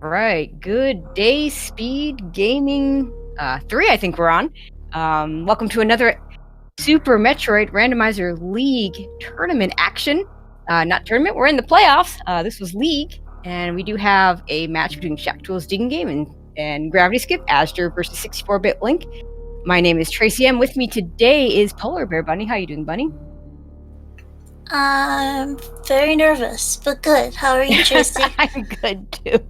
Right. Good day, Speed Gaming 3, I think we're on. Welcome to another Super Metroid Randomizer League tournament action. Not tournament, we're in the playoffs. This was League, and we do have a match between Shaktool's Digging Game and Gravity Skip, Azure versus 64-bit Link. My name is Tracy M. With me today is Polar Bear Bunny. How you doing, Bunny? I'm very nervous, but good. How are you, Tracy? I'm good too.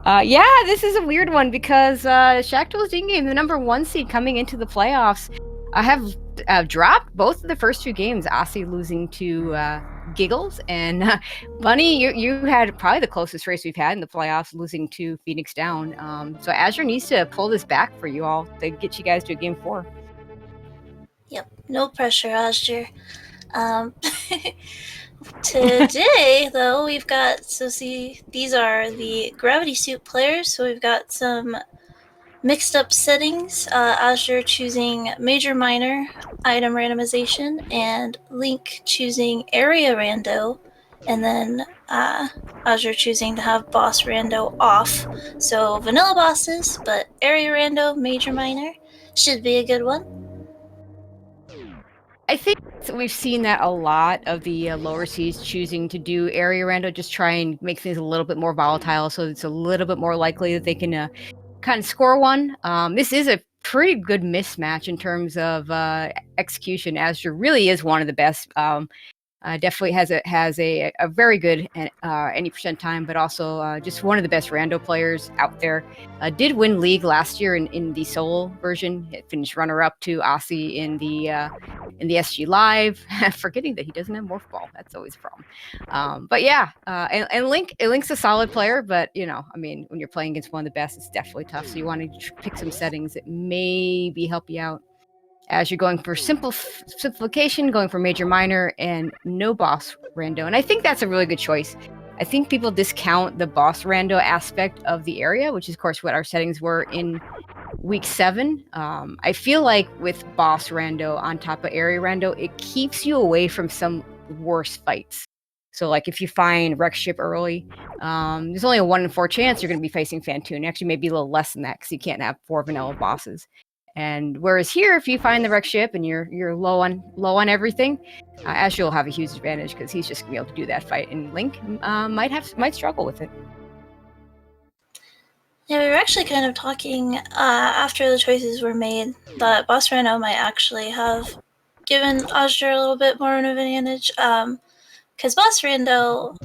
Yeah, this is a weird one because Shaktool's Digging Game, the #1 seed coming into the playoffs, I have dropped both of the first two games. Aussie losing to Giggles, and Bunny, you had probably the closest race we've had in the playoffs, losing to Phoenix Down. So Azure needs to pull this back for you all to get you guys to a game 4. Yep, no pressure, Azure. Today, though, we've got, these are the Gravity Suit players, so we've got some mixed up settings. Azure choosing Major Minor item randomization, and Link choosing Area Rando, and then Azure choosing to have Boss Rando off. So vanilla bosses, but Area Rando, Major Minor, should be a good one. I think we've seen that a lot of the lower seeds choosing to do area rando, just try and make things a little bit more volatile, so it's a little bit more likely that they can kind of score one. This is a pretty good mismatch in terms of execution. Azure really is one of the best. Definitely has a very good any percent time, but also just one of the best rando players out there. Did win league last year in the solo version. It finished runner-up to Aussie in the SG Live. Forgetting that he doesn't have morph ball. That's always a problem. But yeah, and Link's a solid player, but you know, I mean, when you're playing against one of the best, it's definitely tough. So you want to pick some settings that maybe help you out. As you're going for simplification, going for major minor, and no boss rando. And I think that's a really good choice. I think people discount the boss rando aspect of the area, which is of course what our settings were in week 7. I feel like with boss rando on top of area rando, it keeps you away from some worse fights. So like if you find wreck ship early, there's only a 1 in 4 chance you're going to be facing Fantoon. Actually, maybe a little less than that because you can't have 4 vanilla bosses. And whereas here, if you find the wreck ship and you're low on everything, Azure will have a huge advantage because he's just gonna be able to do that fight, and Link might struggle with it. Yeah, we were actually kind of talking after the choices were made that Boss Rando might actually have given Azure a little bit more of an advantage. Because Boss Rando,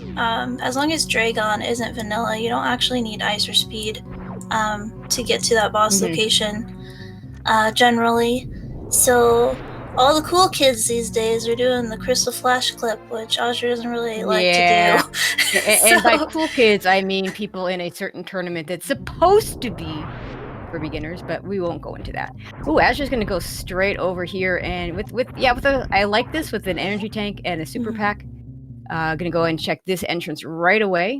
as long as Dragon isn't vanilla, you don't actually need ice or speed to get to that boss location. Generally. So all the cool kids these days are doing the Crystal Flash clip, which Azure doesn't really like to do. And by cool kids, I mean people in a certain tournament that's supposed to be for beginners, but we won't go into that. Ooh, Azure's gonna go straight over here, and I like this with an energy tank and a super pack. Gonna go and check this entrance right away.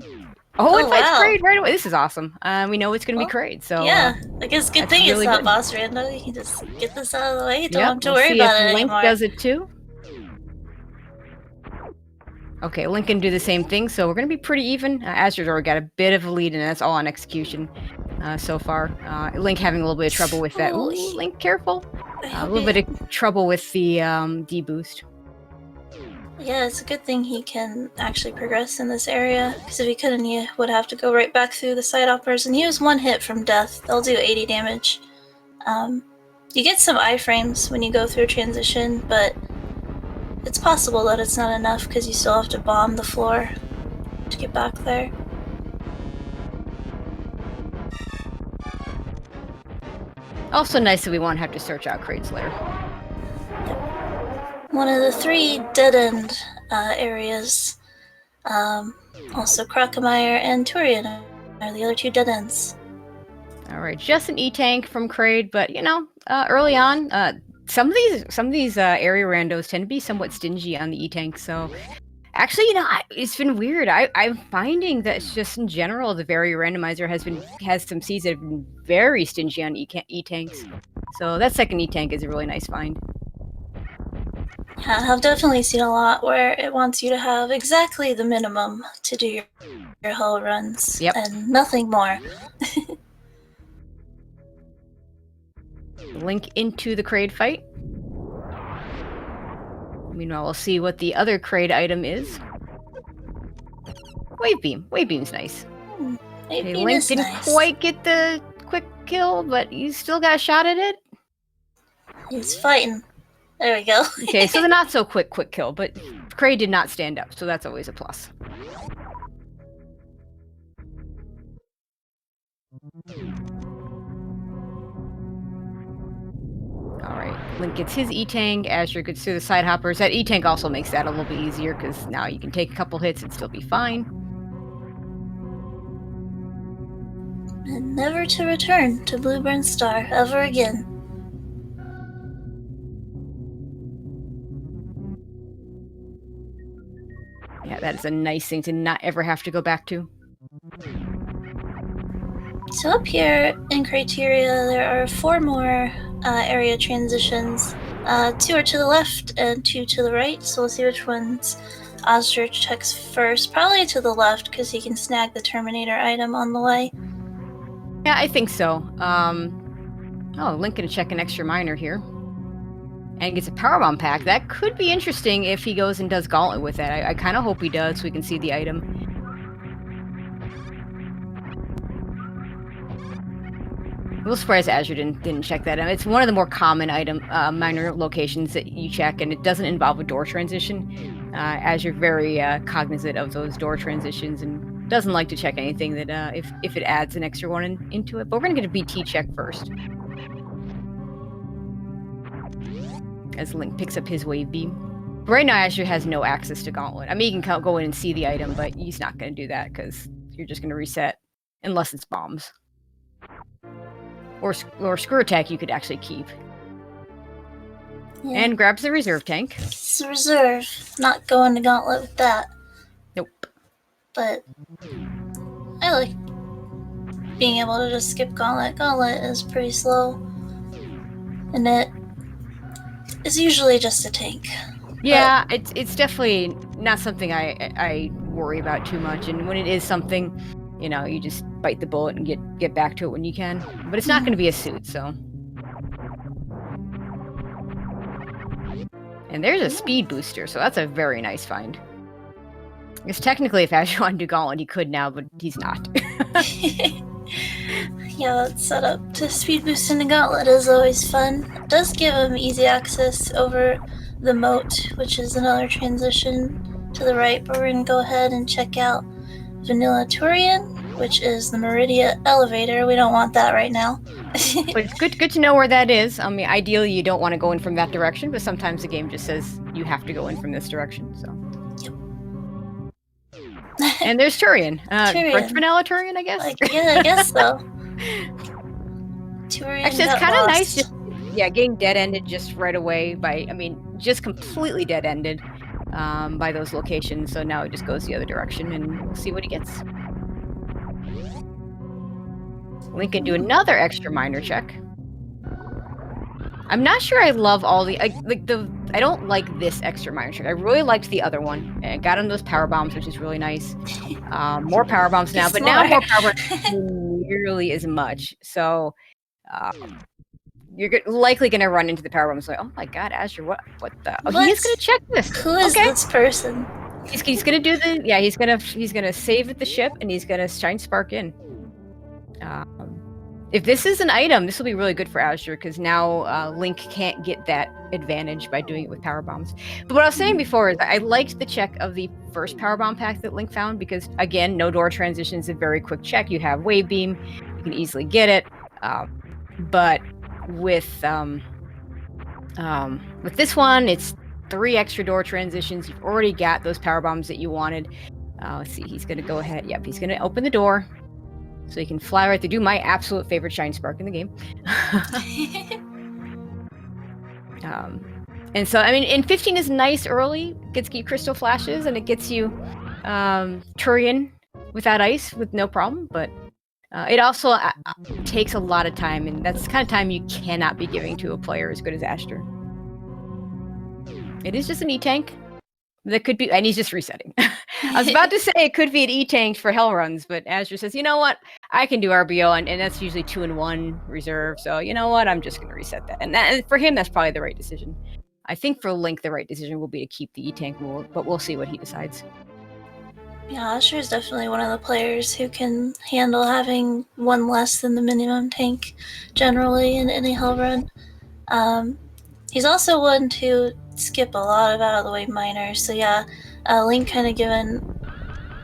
Oh, it fights Kraid right away. This is awesome. We know it's going to be Kraid, so... Yeah, I guess good thing it's not Boss Rando. You can just get this out of the way. You don't have to worry about it anymore. Link does it too. Okay, Link can do the same thing, so we're going to be pretty even. Azure's already got a bit of a lead, and that's all on execution so far. Link having a little bit of trouble with that. Ooh, Link, careful. A little bit of trouble with the D-boost. Yeah, it's a good thing he can actually progress in this area, because if he couldn't, he would have to go right back through the side hoppers, and he was 1 hit from death. They'll do 80 damage. You get some iframes when you go through transition, but it's possible that it's not enough, because you still have to bomb the floor to get back there. Also nice that we won't have to search out Kraid's lair. One of the 3 dead-end areas. Also, Crocomire and Turian are the other 2 dead ends. Alright, just an E-tank from Kraid, but you know, early on, some of these area randos tend to be somewhat stingy on the E-tank, so... Actually, you know, it's been weird. I'm finding that it's just in general, the Varia randomizer has some seeds that have been very stingy on E-tanks. So that second E-tank is a really nice find. I've definitely seen a lot where it wants you to have exactly the minimum to do your hull runs, Yep. and nothing more. Link into the Kraid fight. Meanwhile, we'll see what the other Kraid item is. Wave Beam. Wave Beam's nice. Okay, Link didn't quite get the quick kill, but you still got a shot at it. He's fighting. There we go. Okay, so the not so quick kill, but Kraid did not stand up, so that's always a plus. Alright, Link gets his E-Tank, Azure gets through the side hoppers. That E-Tank also makes that a little bit easier, because now you can take a couple hits and still be fine. And never to return to Blueburn Star ever again. Yeah, that is a nice thing to not ever have to go back to. So up here in Criteria, there are 4 more area transitions. 2 are to the left and 2 to the right, so we'll see which ones Azure checks first. Probably to the left, because he can snag the Terminator item on the way. Yeah, I think so. Oh, Link gonna check an extra miner here. And gets a powerbomb pack. That could be interesting if he goes and does Gauntlet with that. I kind of hope he does so we can see the item. A little surprised Azure didn't check that out. It's one of the more common miner locations that you check, and it doesn't involve a door transition. Azure very cognizant of those door transitions and doesn't like to check anything that if it adds an extra one into it. But we're gonna get a BT check first. As Link picks up his wave beam. But right now, Azure has no access to Gauntlet. I mean, he can go in and see the item, but he's not going to do that because you're just going to reset, unless it's bombs. Or Screw Attack you could actually keep. Yeah. And grabs the reserve tank. It's a reserve. Not going to Gauntlet with that. Nope. But I like being able to just skip Gauntlet. Gauntlet is pretty slow. And it is usually just a tank. Yeah, it's definitely not something I worry about too much. And when it is something, you know, you just bite the bullet and get back to it when you can. But it's not going to be a suit, so. And there's a speed booster, so that's a very nice find. Because technically, if Azure wanted to do Gauntlet, he could now, but he's not. Yeah, that setup to speed boost into Gauntlet is always fun. It does give him easy access over the moat, which is another transition to the right, but we're going to go ahead and check out Vanilla Turian, which is the Maridia elevator. We don't want that right now. But it's good to know where that is. I mean, ideally you don't want to go in from that direction, but sometimes the game just says you have to go in from this direction, so. Yep. And there's Turian. Turian. Vanilla Turian, I guess? Yeah, I guess so. Turian. Actually, it's kind of nice just, getting dead-ended just right away just completely dead-ended by those locations. So now it just goes the other direction and we'll see what he gets. Link can do another extra miner check. I'm not sure I love all I don't like this extra miner check. I really liked the other one. And got him those power bombs, which is really nice. More power bombs now, but now more power bombs nearly as much. So you're likely going to run into the power bombs like, oh my god, Azure, what the? Oh, he's going to check this. Who is this person? He's going to do he's going to save at the ship and he's going to shine spark in. If this is an item, this will be really good for Azure because now Link can't get that advantage by doing it with power bombs. But what I was saying before is I liked the check of the first power bomb pack that Link found because, again, no door transition is a very quick check. You have wave beam, you can easily get it. But with this one, it's 3 extra door transitions. You've already got those power bombs that you wanted. Let's see, he's going to go ahead. Yep, he's going to open the door. So you can fly right through. Do my absolute favorite shine spark in the game. And so, I mean, and 15 is nice early. Gets you crystal flashes, and it gets you Turian without ice with no problem. But it also takes a lot of time, and that's the kind of time you cannot be giving to a player as good as Azure. It is just an E-tank. That could be, and he's just resetting. I was about to say it could be an E-tank for hell runs, but Azure says, you know what? I can do RBO, and that's usually 2-in-1 reserve. So you know what? I'm just going to reset that. And for him, that's probably the right decision. I think for Link, the right decision will be to keep the E-tank rule, but we'll see what he decides. Yeah, Azure is definitely one of the players who can handle having one less than the minimum tank generally in any hell run. He's also one to skip a lot of out-of-the-way minors, so yeah, Link kind of given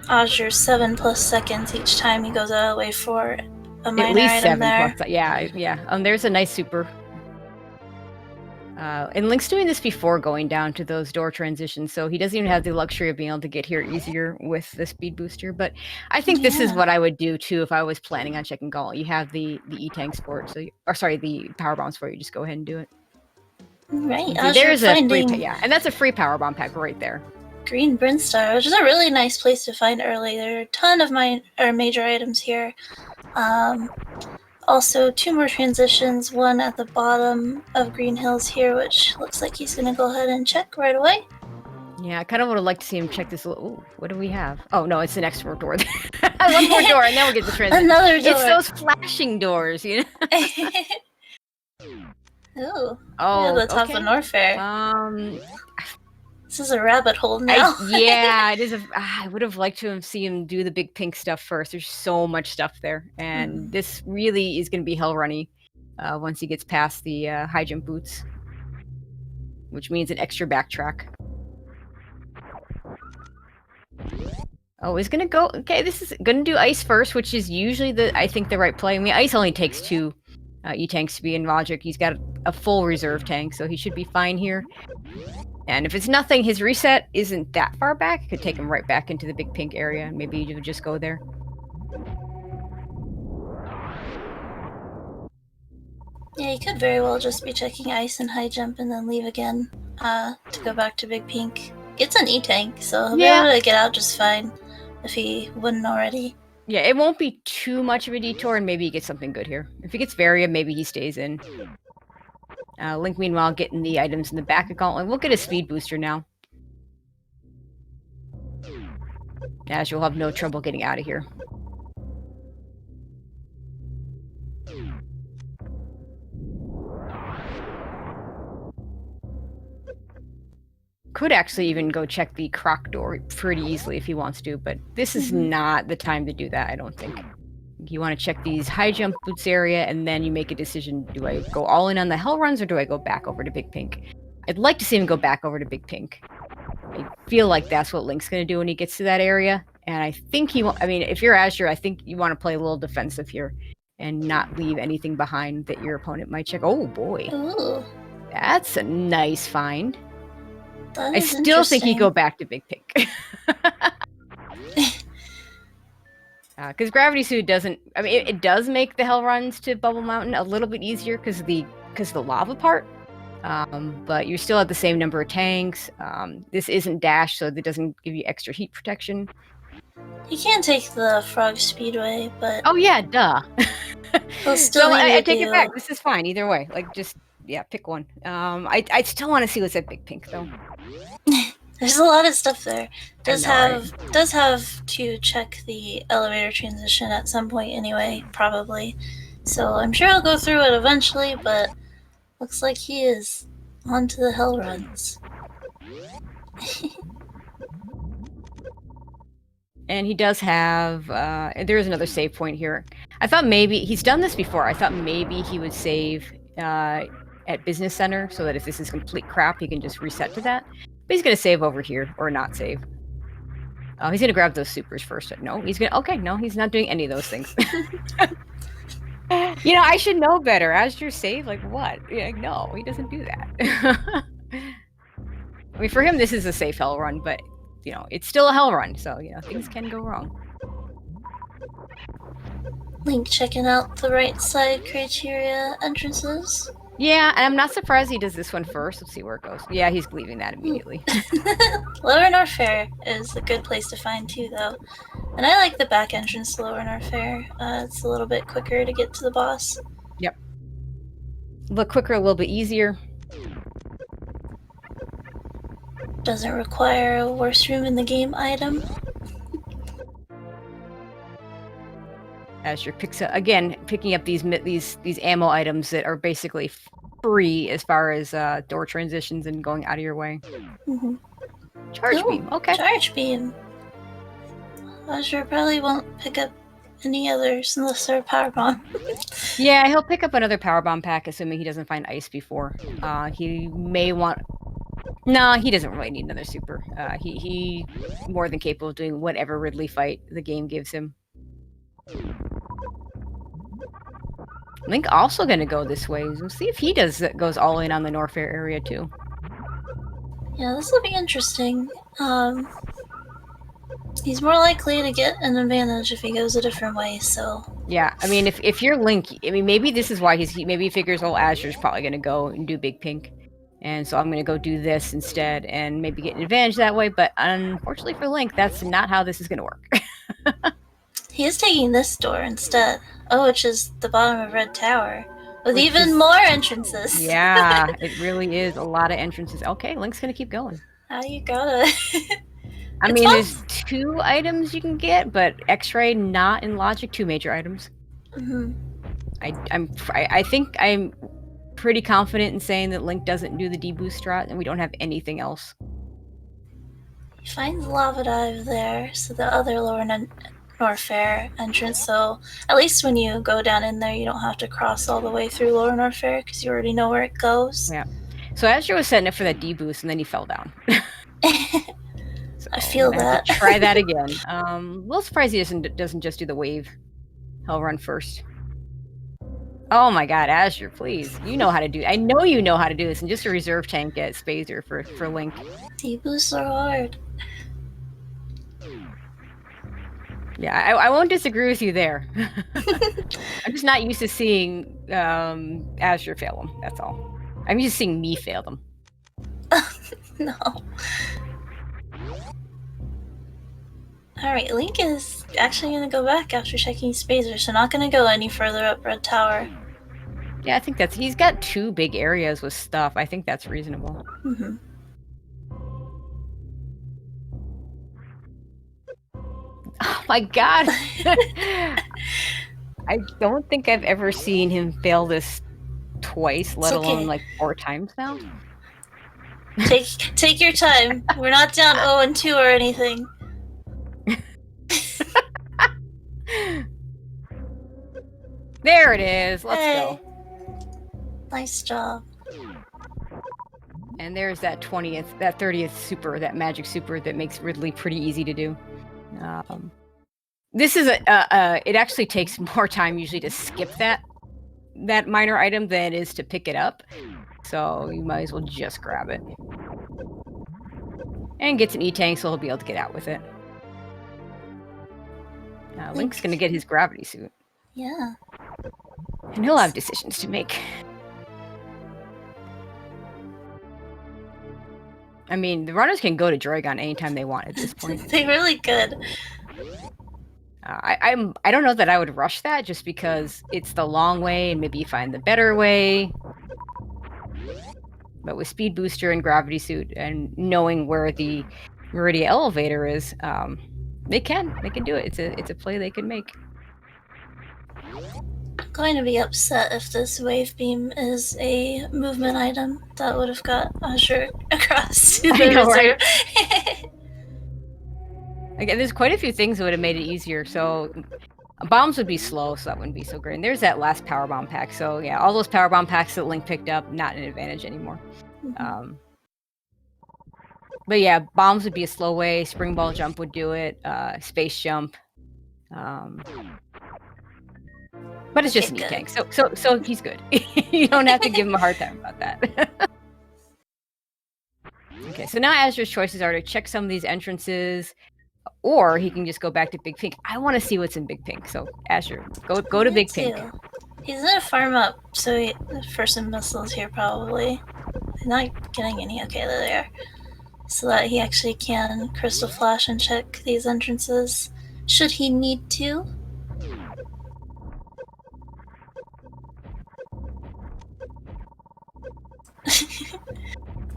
Azure 7+ seconds each time he goes out of the way for a minor At least item 7+. there. Yeah. There's a nice super. And Link's doing this before going down to those door transitions, so he doesn't even have the luxury of being able to get here easier with the speed booster. But I think this is what I would do too if I was planning on checking Gauntlet. You have the E-tank sport, so the power bomb sport. You just go ahead and do it. Right, There's a free, and that's a free power bomb pack right there. Green Brinstar, which is a really nice place to find early. There are a ton of major items here. Also, 2 more transitions, one at the bottom of Green Hills here, which looks like he's going to go ahead and check right away. Yeah, I kind of would have liked to see him check this. Ooh, what do we have? Oh, no, it's the next door. One more door, and then we'll get the transition. Another door. It's those flashing doors, you know? Ooh. Oh, the top of Norfair. This is a rabbit hole now. Yeah, it is. I would have liked to have seen him do the big pink stuff first. There's so much stuff there, and this really is going to be hell runny once he gets past the high jump boots, which means an extra backtrack. Oh, he's going to go. Okay, this is going to do ice first, which is usually I think the right play. I mean, ice only takes 2 E-tanks to be in logic. He's got a full reserve tank, so he should be fine here. And if it's nothing, his reset isn't that far back. It could take him right back into the big pink area. Maybe you would just go there. Yeah, he could very well just be checking ice and high jump and then leave again to go back to big pink. It's an E-tank, so he'll be able to get out just fine if he wouldn't already. Yeah, it won't be too much of a detour, and maybe he gets something good here. If he gets Varia, maybe he stays in. Link, meanwhile, getting the items in the back of Gauntlet. We'll get a speed booster now. As you'll have no trouble getting out of here. Could actually even go check the croc door pretty easily if he wants to, but this is not the time to do that, I don't think. You want to check these high jump boots area, and then you make a decision. Do I go all in on the hell runs, or do I go back over to Big Pink? I'd like to see him go back over to Big Pink. I feel like that's what Link's going to do when he gets to that area. And I think if you're Azure, I think you want to play a little defensive here and not leave anything behind that your opponent might check. Oh, boy. Ooh. That's a nice find. I still think he'd go back to Big Pink. Because Gravity Suit doesn't... I mean, it does make the hell runs to Bubble Mountain a little bit easier because of the lava part. But you still have the same number of tanks. This isn't dash, so it doesn't give you extra heat protection. You can take the Frog Speedway, but... Oh, yeah, duh. So I take it back. This is fine either way. Like, just, yeah, pick one. I still want to see what's at Big Pink, though. There's a lot of stuff there. Does have to check the elevator transition at some point anyway, probably. So I'm sure I'll go through it eventually, but looks like he is on to the hell runs. And he does have, there is another save point here. I thought maybe, he's done this before, I thought maybe he would save at Business Center so that if this is complete crap, he can just reset to that. But he's going to save over here, or not save. Oh, he's going to grab those supers first. No, he's going to... Okay, no, he's not doing any of those things. You know, I should know better. Azure save? Like, what? Yeah, no, he doesn't do that. I mean, for him, this is a safe hell run, but, you know, it's still a hell run, so, you know, things can go wrong. Link checking out the right side criteria entrances. Yeah, and I'm not surprised he does this one first. Let's see where it goes. Yeah, he's leaving that immediately. Lower Norfair is a good place to find too, though. And I like the back entrance to Lower Norfair. It's a little bit quicker to get to the boss. Yep. A little quicker, a little bit easier. doesn't require a worst room in the game item. Azure picks up again, picking up these ammo items that are basically free as far as door transitions and going out of your way. Mm-hmm. Charge beam, okay. Charge beam. Azure probably won't pick up any others unless they're a power bomb. Yeah, he'll pick up another power bomb pack, assuming he doesn't find ice before. He may want. No, he doesn't really need another super. He more than capable of doing whatever Ridley fight the game gives him. Link also going to go this way. We'll see if he goes all in on the Norfair area too. Yeah, this will be interesting. He's more likely to get an advantage if he goes a different way, so... Yeah, I mean, if you're Link, I mean, maybe this is why maybe he figures, oh, Azure's probably going to go and do Big Pink. And so I'm going to go do this instead and maybe get an advantage that way. But unfortunately for Link, that's not how this is going to work. He is taking this door instead. Oh, which is the bottom of Red Tower. With even more entrances. Yeah, it really is a lot of entrances. Okay, Link's going to keep going. You gotta... I mean, there's 2 items you can get, but X-Ray not in Logic, 2 major items. Mm-hmm. I think I'm pretty confident in saying that Link doesn't do the D-boost strat, and we don't have anything else. He finds Lava Dive there, so the other lower Norfair entrance, so at least when you go down in there, you don't have to cross all the way through lower Norfair, because you already know where it goes. Yeah. So Azure was setting up for that D-boost, and then he fell down. So I feel that. Try that again. A little surprised he doesn't just do the wave. He'll run first. Oh my god, Azure, please. You know how to do it. I know you know how to do this, and just a reserve tank at Spazer for Link. D-boosts are hard. Yeah, I won't disagree with you there. I'm just not used to seeing Azure fail them, that's all. I'm used to seeing me fail them. No. Alright, Link is actually going to go back after checking Spazer, so not going to go any further up Red Tower. Yeah, I think he's got 2 big areas with stuff. I think that's reasonable. Mm-hmm. Oh my god! I don't think I've ever seen him fail this twice, let alone like 4 times now. Take your time. We're not down 0-2 or anything. There it is. Let's go. Nice job. And there's that 30th super, that magic super that makes Ridley pretty easy to do. This is it actually takes more time usually to skip that minor item than it is to pick it up. So you might as well just grab it. And gets an E-tank, so he'll be able to get out with it. Link's gonna get his gravity suit. Yeah. And he'll have decisions to make. I mean, the runners can go to Dragon anytime they want at this point. They really could. I don't know that I would rush that, just because it's the long way and maybe you find the better way. But with Speed Booster and Gravity Suit and knowing where the Maridia elevator is, they can do it. It's a play they can make. I'm going to be upset if this wave beam is a movement item. That would have got Azure across to the reserve. Right? Again, there's quite a few things that would have made it easier. So bombs would be slow, so that wouldn't be so great. And there's that last power bomb pack. So yeah, all those power bomb packs that Link picked up, not an advantage anymore. Mm-hmm. But yeah, bombs would be a slow way. Spring ball jump would do it. Space jump. But it's just an E-tank, so he's good. You don't have to give him a hard time about that. Okay, so now Azure's choices are to check some of these entrances, or he can just go back to Big Pink. I want to see what's in Big Pink, so Azure, go to Big Pink. He's gonna farm up, so for some missiles here probably. He's not getting any. Okay, there they are. So that he actually can Crystal Flash and check these entrances, should he need to.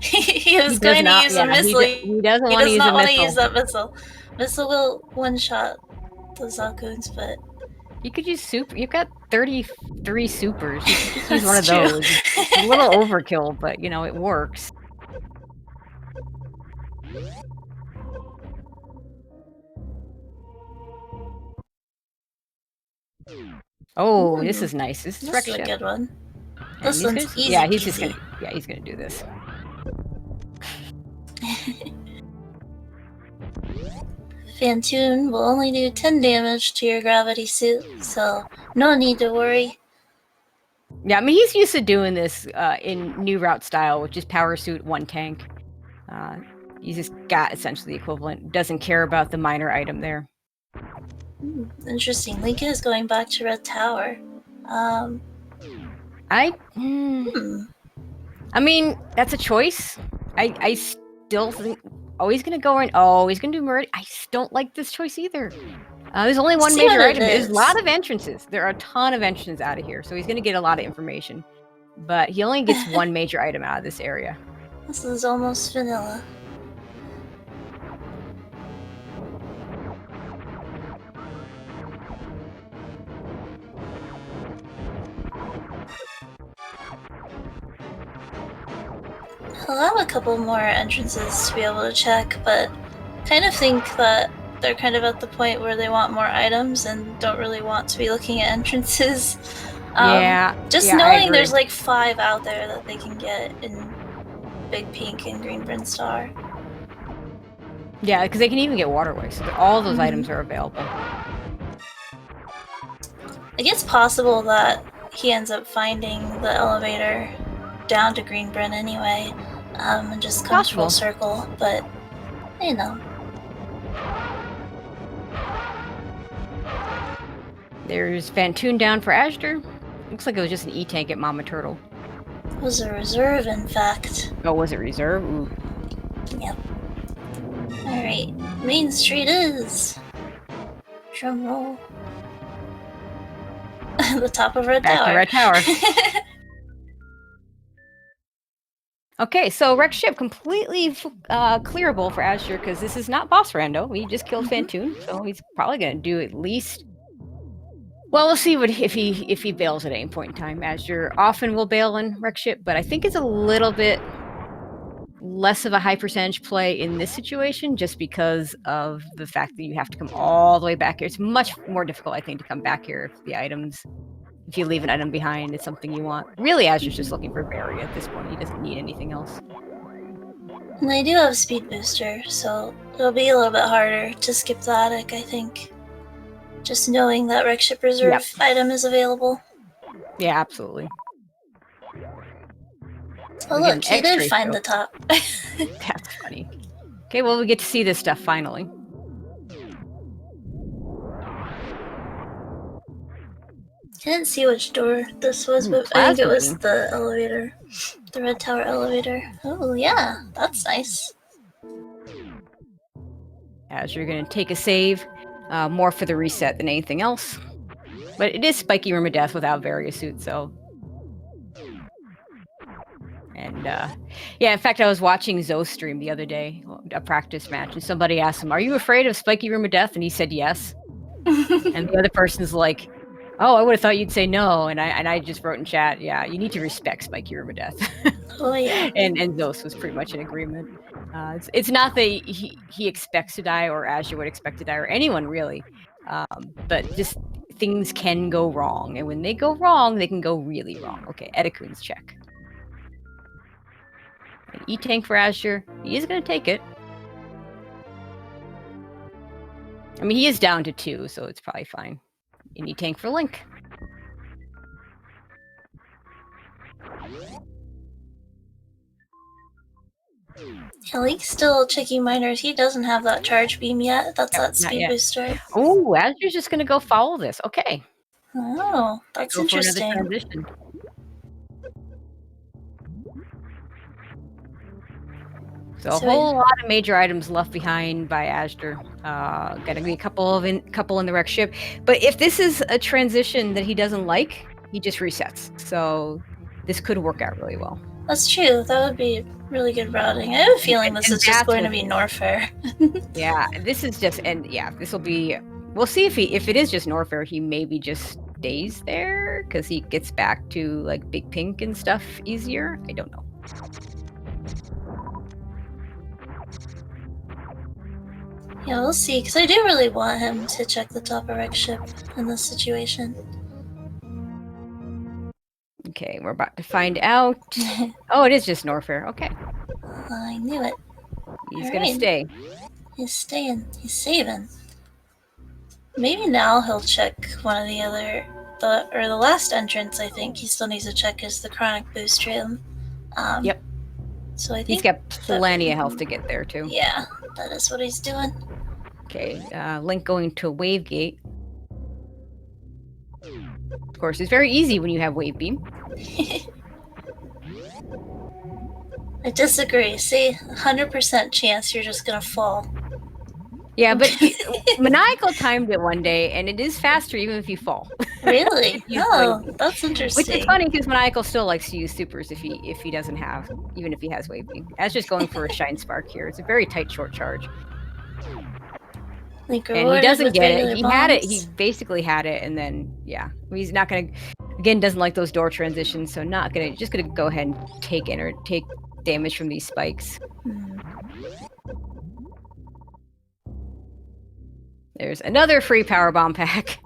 He He was going to use a missile. He doesn't He want to does use not a want to missile. use that missile. Missile will one-shot the Zakuns, but... You could use super. You've got 33 supers. You could just use That's one of true. those. It's a little overkill, but you know, it works. Oh, this is nice. This is This is a Ship. good one. And This he's one's gonna- easy Yeah, he's peasy. just gonna. Yeah, he's gonna do this. Fantoon will only do 10 damage to your gravity suit, so no need to worry. Yeah, I mean he's used to doing this in new route style, which is power suit, one tank. He's just got essentially the equivalent. Doesn't care about the minor item there. Interesting. Link is going back to Red Tower. I mean, that's a choice. I still think. Oh, he's gonna go in. Oh, he's gonna do Maridia. I just don't like this choice either. There's only one See what major it item. There's is. a lot of entrances. There are a ton of entrances out of here, so he's gonna get a lot of information. But he only gets one major item out of this area. This is almost vanilla. I'll have a couple more entrances to be able to check, but kind of think that they're kind of at the point where they want more items and don't really want to be looking at entrances. Just knowing there's like 5 out there that they can get in Big Pink and Green Brinstar. Yeah, because they can even get waterways, so all those items are available. I guess possible that he ends up finding the elevator down to Greenbryn anyway, and just comes full circle, but you know. There's Fantoon down for Azure. Looks like it was just an E-tank at Mama Turtle. It was a reserve, in fact. Oh, was it reserve? Ooh. Yep. Alright, Main Street is... Drum roll. The top of Red Tower. Back to Red Tower. Okay, so Wreck Ship completely clearable for Azure because this is not boss Rando. We just killed Fantoon, so he's probably going to do at least. Well, we'll see if he bails at any point in time. Azure often will bail in Wreck Ship, but I think it's a little bit less of a high percentage play in this situation, just because of the fact that you have to come all the way back here. It's much more difficult, I think, to come back here if the items. If you leave an item behind, it's something you want. Really, Azure's just looking for Varia at this point. He doesn't need anything else. And they do have Speed Booster, so it'll be a little bit harder to skip the attic, I think. Just knowing that Wreck Ship Reserve item is available. Yeah, absolutely. Oh look, he did find the top. That's funny. Okay, well, we get to see this stuff finally. I didn't see which door this was, but I think it was the elevator. The Red Tower elevator. Oh, yeah, that's nice. As you're going to take a save, more for the reset than anything else. But it is Spiky Room of Death without Varia suit, so... And, yeah, in fact, I was watching Zoe's stream the other day, a practice match, and somebody asked him, "Are you afraid of Spiky Room of Death?" And he said yes. And the other person's like, "Oh, I would have thought you'd say no." And I just wrote in chat, "Yeah, you need to respect Spiky Room of Death." Oh yeah. and Zos was pretty much in agreement. It's not that he expects to die, or Azure would expect to die, or anyone really, but just things can go wrong, and when they go wrong, they can go really wrong. Okay, Edakun's check. An E-tank for Azure. He is going to take it. I mean, he is down to 2, so it's probably fine. An E-tank for Link. Yeah, Link's still checking miners. He doesn't have that charge beam yet. That's that speed booster. Oh, Azure's just going to go follow this. Okay. Oh, that's interesting. For another transition. So a whole lot of major items left behind by Azure. Gotta be a couple in the Wreck Ship. But if this is a transition that he doesn't like, he just resets. So this could work out really well. That's true. That would be really good routing. I have a feeling this is just going to be Norfair. Yeah, this is just, and yeah, this will be. We'll see if it is just Norfair, he maybe just stays there because he gets back to like Big Pink and stuff easier. I don't know. Yeah, we'll see, because I do really want him to check the top of Rex ship in this situation. Okay, we're about to find out. Oh, it is just Norfair. Okay. I knew it. He's gonna stay. He's staying. He's saving. Maybe now he'll check one of the other, the last entrance. I think he still needs to check is the chronic boost trail. Yep. So I think he's got plenty of health to get there too. Yeah, that is what he's doing. Okay, Link going to Wave Gate. Of course, it's very easy when you have Wave Beam. I disagree. See, 100% chance you're just gonna fall. Yeah, but Maniacal timed it one day, and it is faster even if you fall. Really? Oh, that's interesting. Which is funny because Maniacal still likes to use supers if he doesn't have, even if he has Wave Beam. As just going for a Shine Spark here. It's a very tight short charge. And he doesn't get it. He had it. He basically had it, and then yeah, he's not gonna. Again, doesn't like those door transitions, so just gonna go ahead and take damage from these spikes. There's another free power bomb pack.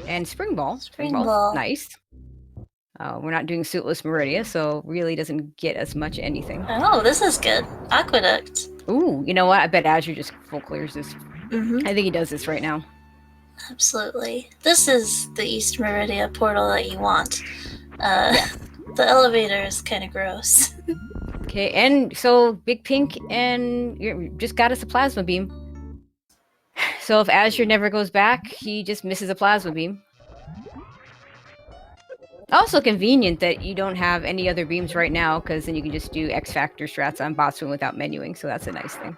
And Spring Ball. Spring Ball. Nice. We're not doing Suitless Maridia, so really doesn't get as much anything. Oh, this is good. Aqueduct. Ooh, you know what? I bet Azure just full clears this. I think he does this right now. Absolutely. This is the East Maridia portal that you want. The elevator is kind of gross. Okay, and so Big Pink and you just got us a plasma beam. So if Azure never goes back, he just misses a plasma beam. Also convenient that you don't have any other beams right now, because then you can just do X Factor strats on Botswin without menuing, so that's a nice thing.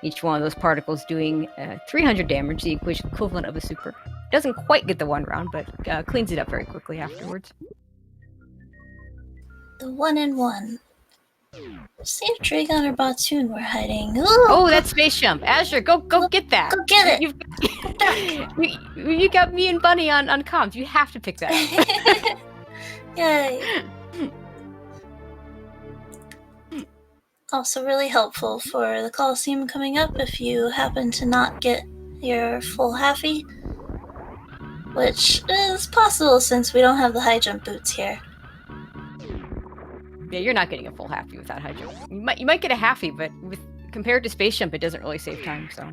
Each one of those particles doing 300 damage, the equivalent of a super. Doesn't quite get the one round, but cleans it up very quickly afterwards. The 1-in-1. See if Dragon or Botswin were hiding. Ooh, oh, that's Space Jump. Azure, go get that. Go get it. You got me and Bunny on comms. You have to pick that up. Yay. Also really helpful for the Coliseum coming up if you happen to not get your full halfie, which is possible since we don't have the high jump boots here. Yeah, you're not getting a full halfie without high jump. You might get a halfie, but compared to Space Jump, it doesn't really save time, so.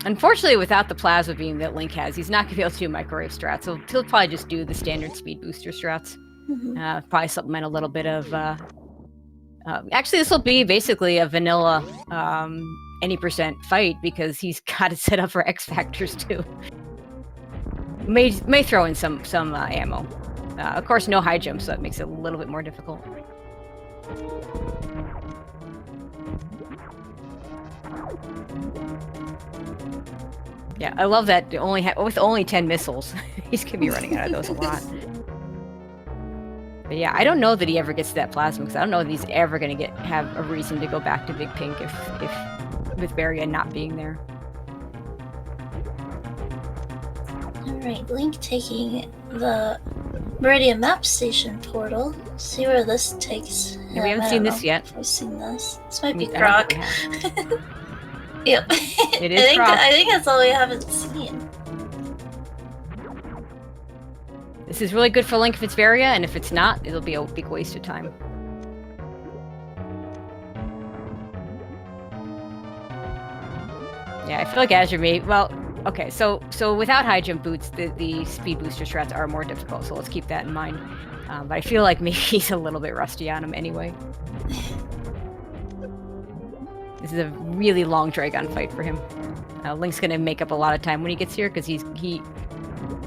Unfortunately, without the plasma beam that Link has, he's not going to be able to do microwave strats, so he'll probably just do the standard speed booster strats. Probably supplement a little bit of... actually, this will be basically a vanilla any percent fight, because he's got it set up for X Factors, too. May throw in some ammo. Of course, no high jump, so that makes it a little bit more difficult. Yeah, I love that. With only 10 missiles, he's gonna be running out of those a lot. But yeah, I don't know that he ever gets to that plasma, because I don't know that he's ever gonna have a reason to go back to Big Pink if with Varia not being there. Alright, Link taking the Maridia map station portal. See where this takes him. Yeah, we haven't seen this yet. We've seen this. This might be Grok. Yep. It is Grok. I think that's all we haven't seen. This is really good for Link if it's Varia, and if it's not, it'll be a big waste of time. Yeah, I feel like Azure may... Well, okay, so without high jump boots, the speed booster strats are more difficult, so let's keep that in mind. But I feel like maybe he's a little bit rusty on them anyway. This is a really long Dragon fight for him. Link's gonna make up a lot of time when he gets here, because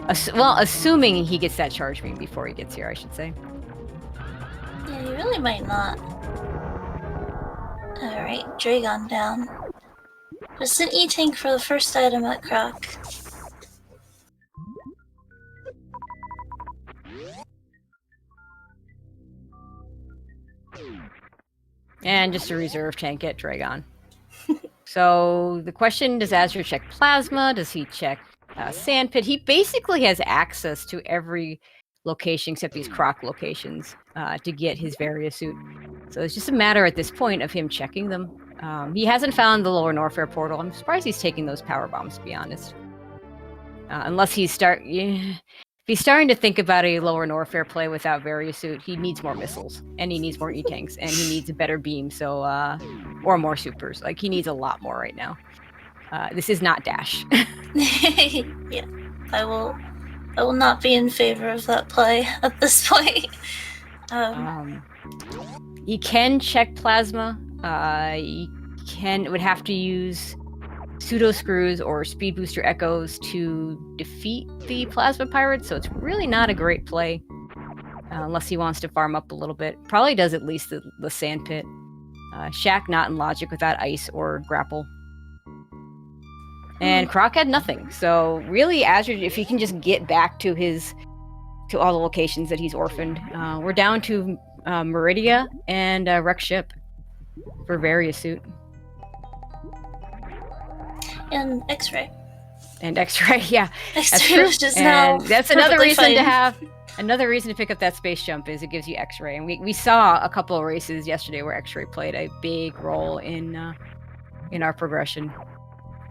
assuming he gets that charge beam before he gets here, I should say. Yeah, he really might not. Alright, Dragon down. Just an E-tank for the first item at Croc. And just a reserve tank at Dragon. So the question, does Azure check Plasma? Does he check Sandpit? He basically has access to every location except these Croc locations to get his Varia suit. So it's just a matter at this point of him checking them. He hasn't found the lower Norfair portal. I'm surprised he's taking those power bombs, to be honest. Unless he's if he's starting to think about a lower Norfair play without Varia suit, he needs more missiles, and he needs more E-tanks, and he needs a better beam, so or more supers. Like, he needs a lot more right now. This is not Dash. Yeah, I will not be in favor of that play at this point. He can check Plasma. He would have to use pseudo screws or speed booster echoes to defeat the Plasma Pirates, so it's really not a great play unless he wants to farm up a little bit. Probably does at least the Sandpit. Shaq not in logic without ice or grapple. And Croc had nothing, so really Azure, if he can just get back to all the locations that he's orphaned, we're down to Maridia and Wreck Ship for Varia suit. And X-ray. And X-ray, yeah. X-ray was just now. That's another reason to have. Another reason to pick up that space jump is it gives you X-ray, and we saw a couple of races yesterday where X-ray played a big role in our progression.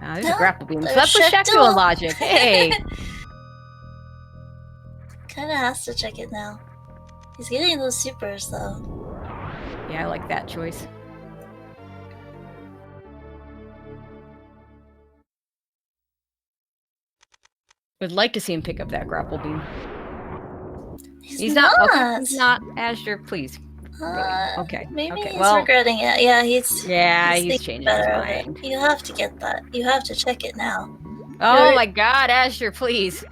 There's a grapple beam, so that's what Shaktool logic. Hey. Kind of has to check it now. He's getting those supers though. Yeah, I like that choice. Would like to see him pick up that grapple beam. He's not. Okay, he's not. Azure, please. Really? Okay. Maybe okay. he's regretting it. Yeah, he's changing his mind. You have to get that. You have to check it now. Oh my God, Azure, please.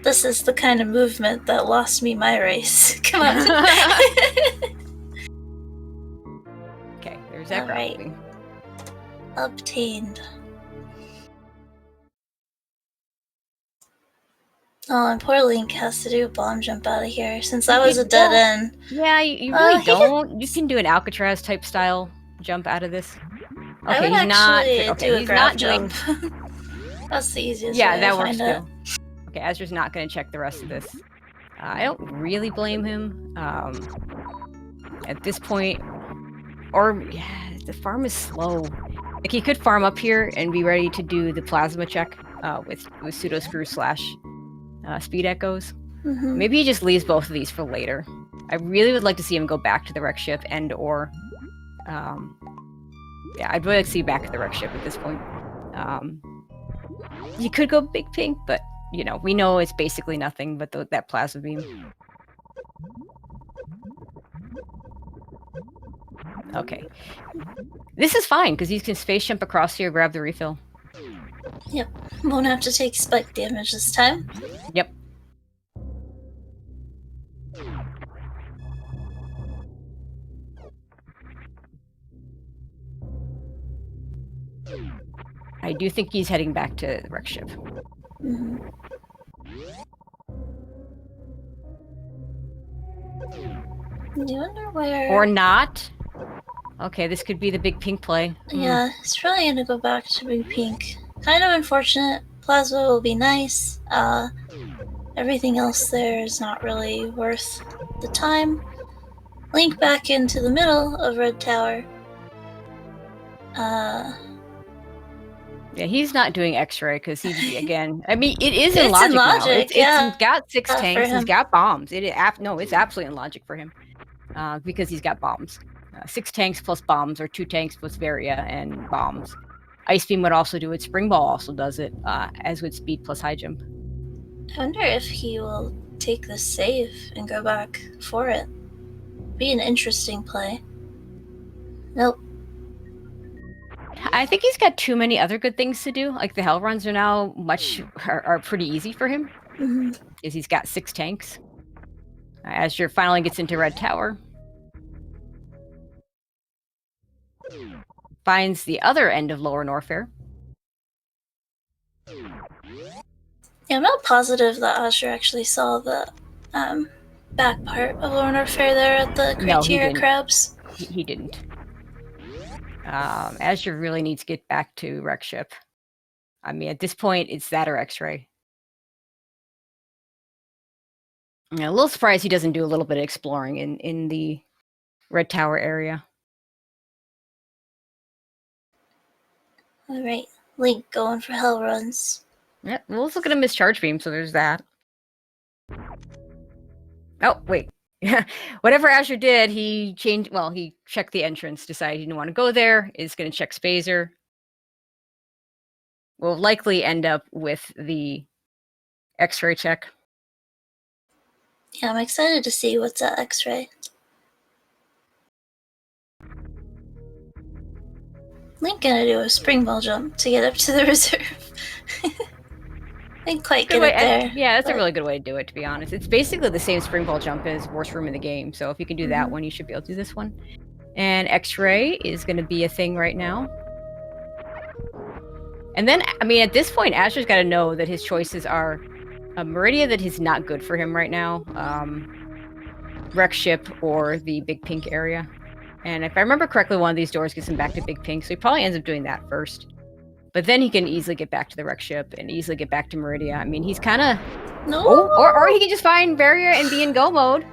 This is the kind of movement that lost me my race. Come on. Okay, there's that grapple beam. Obtained. Oh, and poor Link has to do a bomb jump out of here, since that was a dead end. Yeah, you really don't. You can do an Alcatraz type style jump out of this. Okay, he's not doing. That's the easiest. Yeah, way that to works find too. Okay, Azure's not going to check the rest of this. I don't really blame him at this point. Or the farm is slow. Like, he could farm up here and be ready to do the plasma check with pseudo screw / speed echoes. Mm-hmm. Maybe he just leaves both of these for later. I really would like to see him go back to the wreck ship and or I'd really like to see back at the wreck ship at this point. You could go big pink, but we know it's basically nothing but that plasma beam. Okay. This is fine, because you can space jump across here, grab the refill. Yep. Won't have to take spike damage this time. Yep. I do think he's heading back to the wreck ship. Mm-hmm. I wonder where... Or not. Okay, this could be the big pink play. Yeah, it's probably gonna go back to big pink. Kind of unfortunate. Plasma will be nice. Everything else there is not really worth the time. Link back into the middle of Red Tower. Yeah, he's not doing X-ray because he again. I mean, it is it's in logic. now. It's got 6 tanks. He's got bombs. It's absolutely in logic for him because he's got bombs. 6 tanks plus bombs, or 2 tanks plus Varia and bombs. Ice beam would also do it. Spring ball also does it, as would speed plus high jump. I wonder if he will take the save and go back for it. Be an interesting play. Nope. I think he's got too many other good things to do. Like, the hell runs are now are pretty easy for him. Mm-hmm. Because he's got 6 tanks. Azure finally gets into Red Tower. Finds the other end of Lower Norfair. Yeah, I'm not positive that Azure actually saw the back part of Lower Norfair there at the No, he criteria didn't. crabs? He didn't. Azure really needs to get back to Wreck Ship. I mean, at this point, it's that or X-Ray. I'm a little surprised he doesn't do a little bit of exploring in the Red Tower area. Alright, Link going for hell runs. Yep, we'll also get a missed charge beam, so there's that. Oh, wait. Whatever Azure did, he changed. Well, he checked the entrance, decided he didn't want to go there, is going to check Spazer. Will likely end up with the X-ray check. Yeah, I'm excited to see what's at X-ray. Link gonna do a spring ball jump to get up to the reserve. Didn't quite get it there. Yeah, that's a really good way to do it, to be honest. It's basically the same spring ball jump as worst room in the game, so if you can do that one, you should be able to do this one. And X-ray is going to be a thing right now. And then, I mean, at this point, Azure's got to know that his choices are Maridia, that is not good for him right now, Wreck Ship, or the Big Pink area. And if I remember correctly, one of these doors gets him back to Big Pink, so he probably ends up doing that first. But then he can easily get back to the Wreck Ship and easily get back to Maridia. I mean, he's kind of... No! Oh, or he can just find Varia and be in go mode.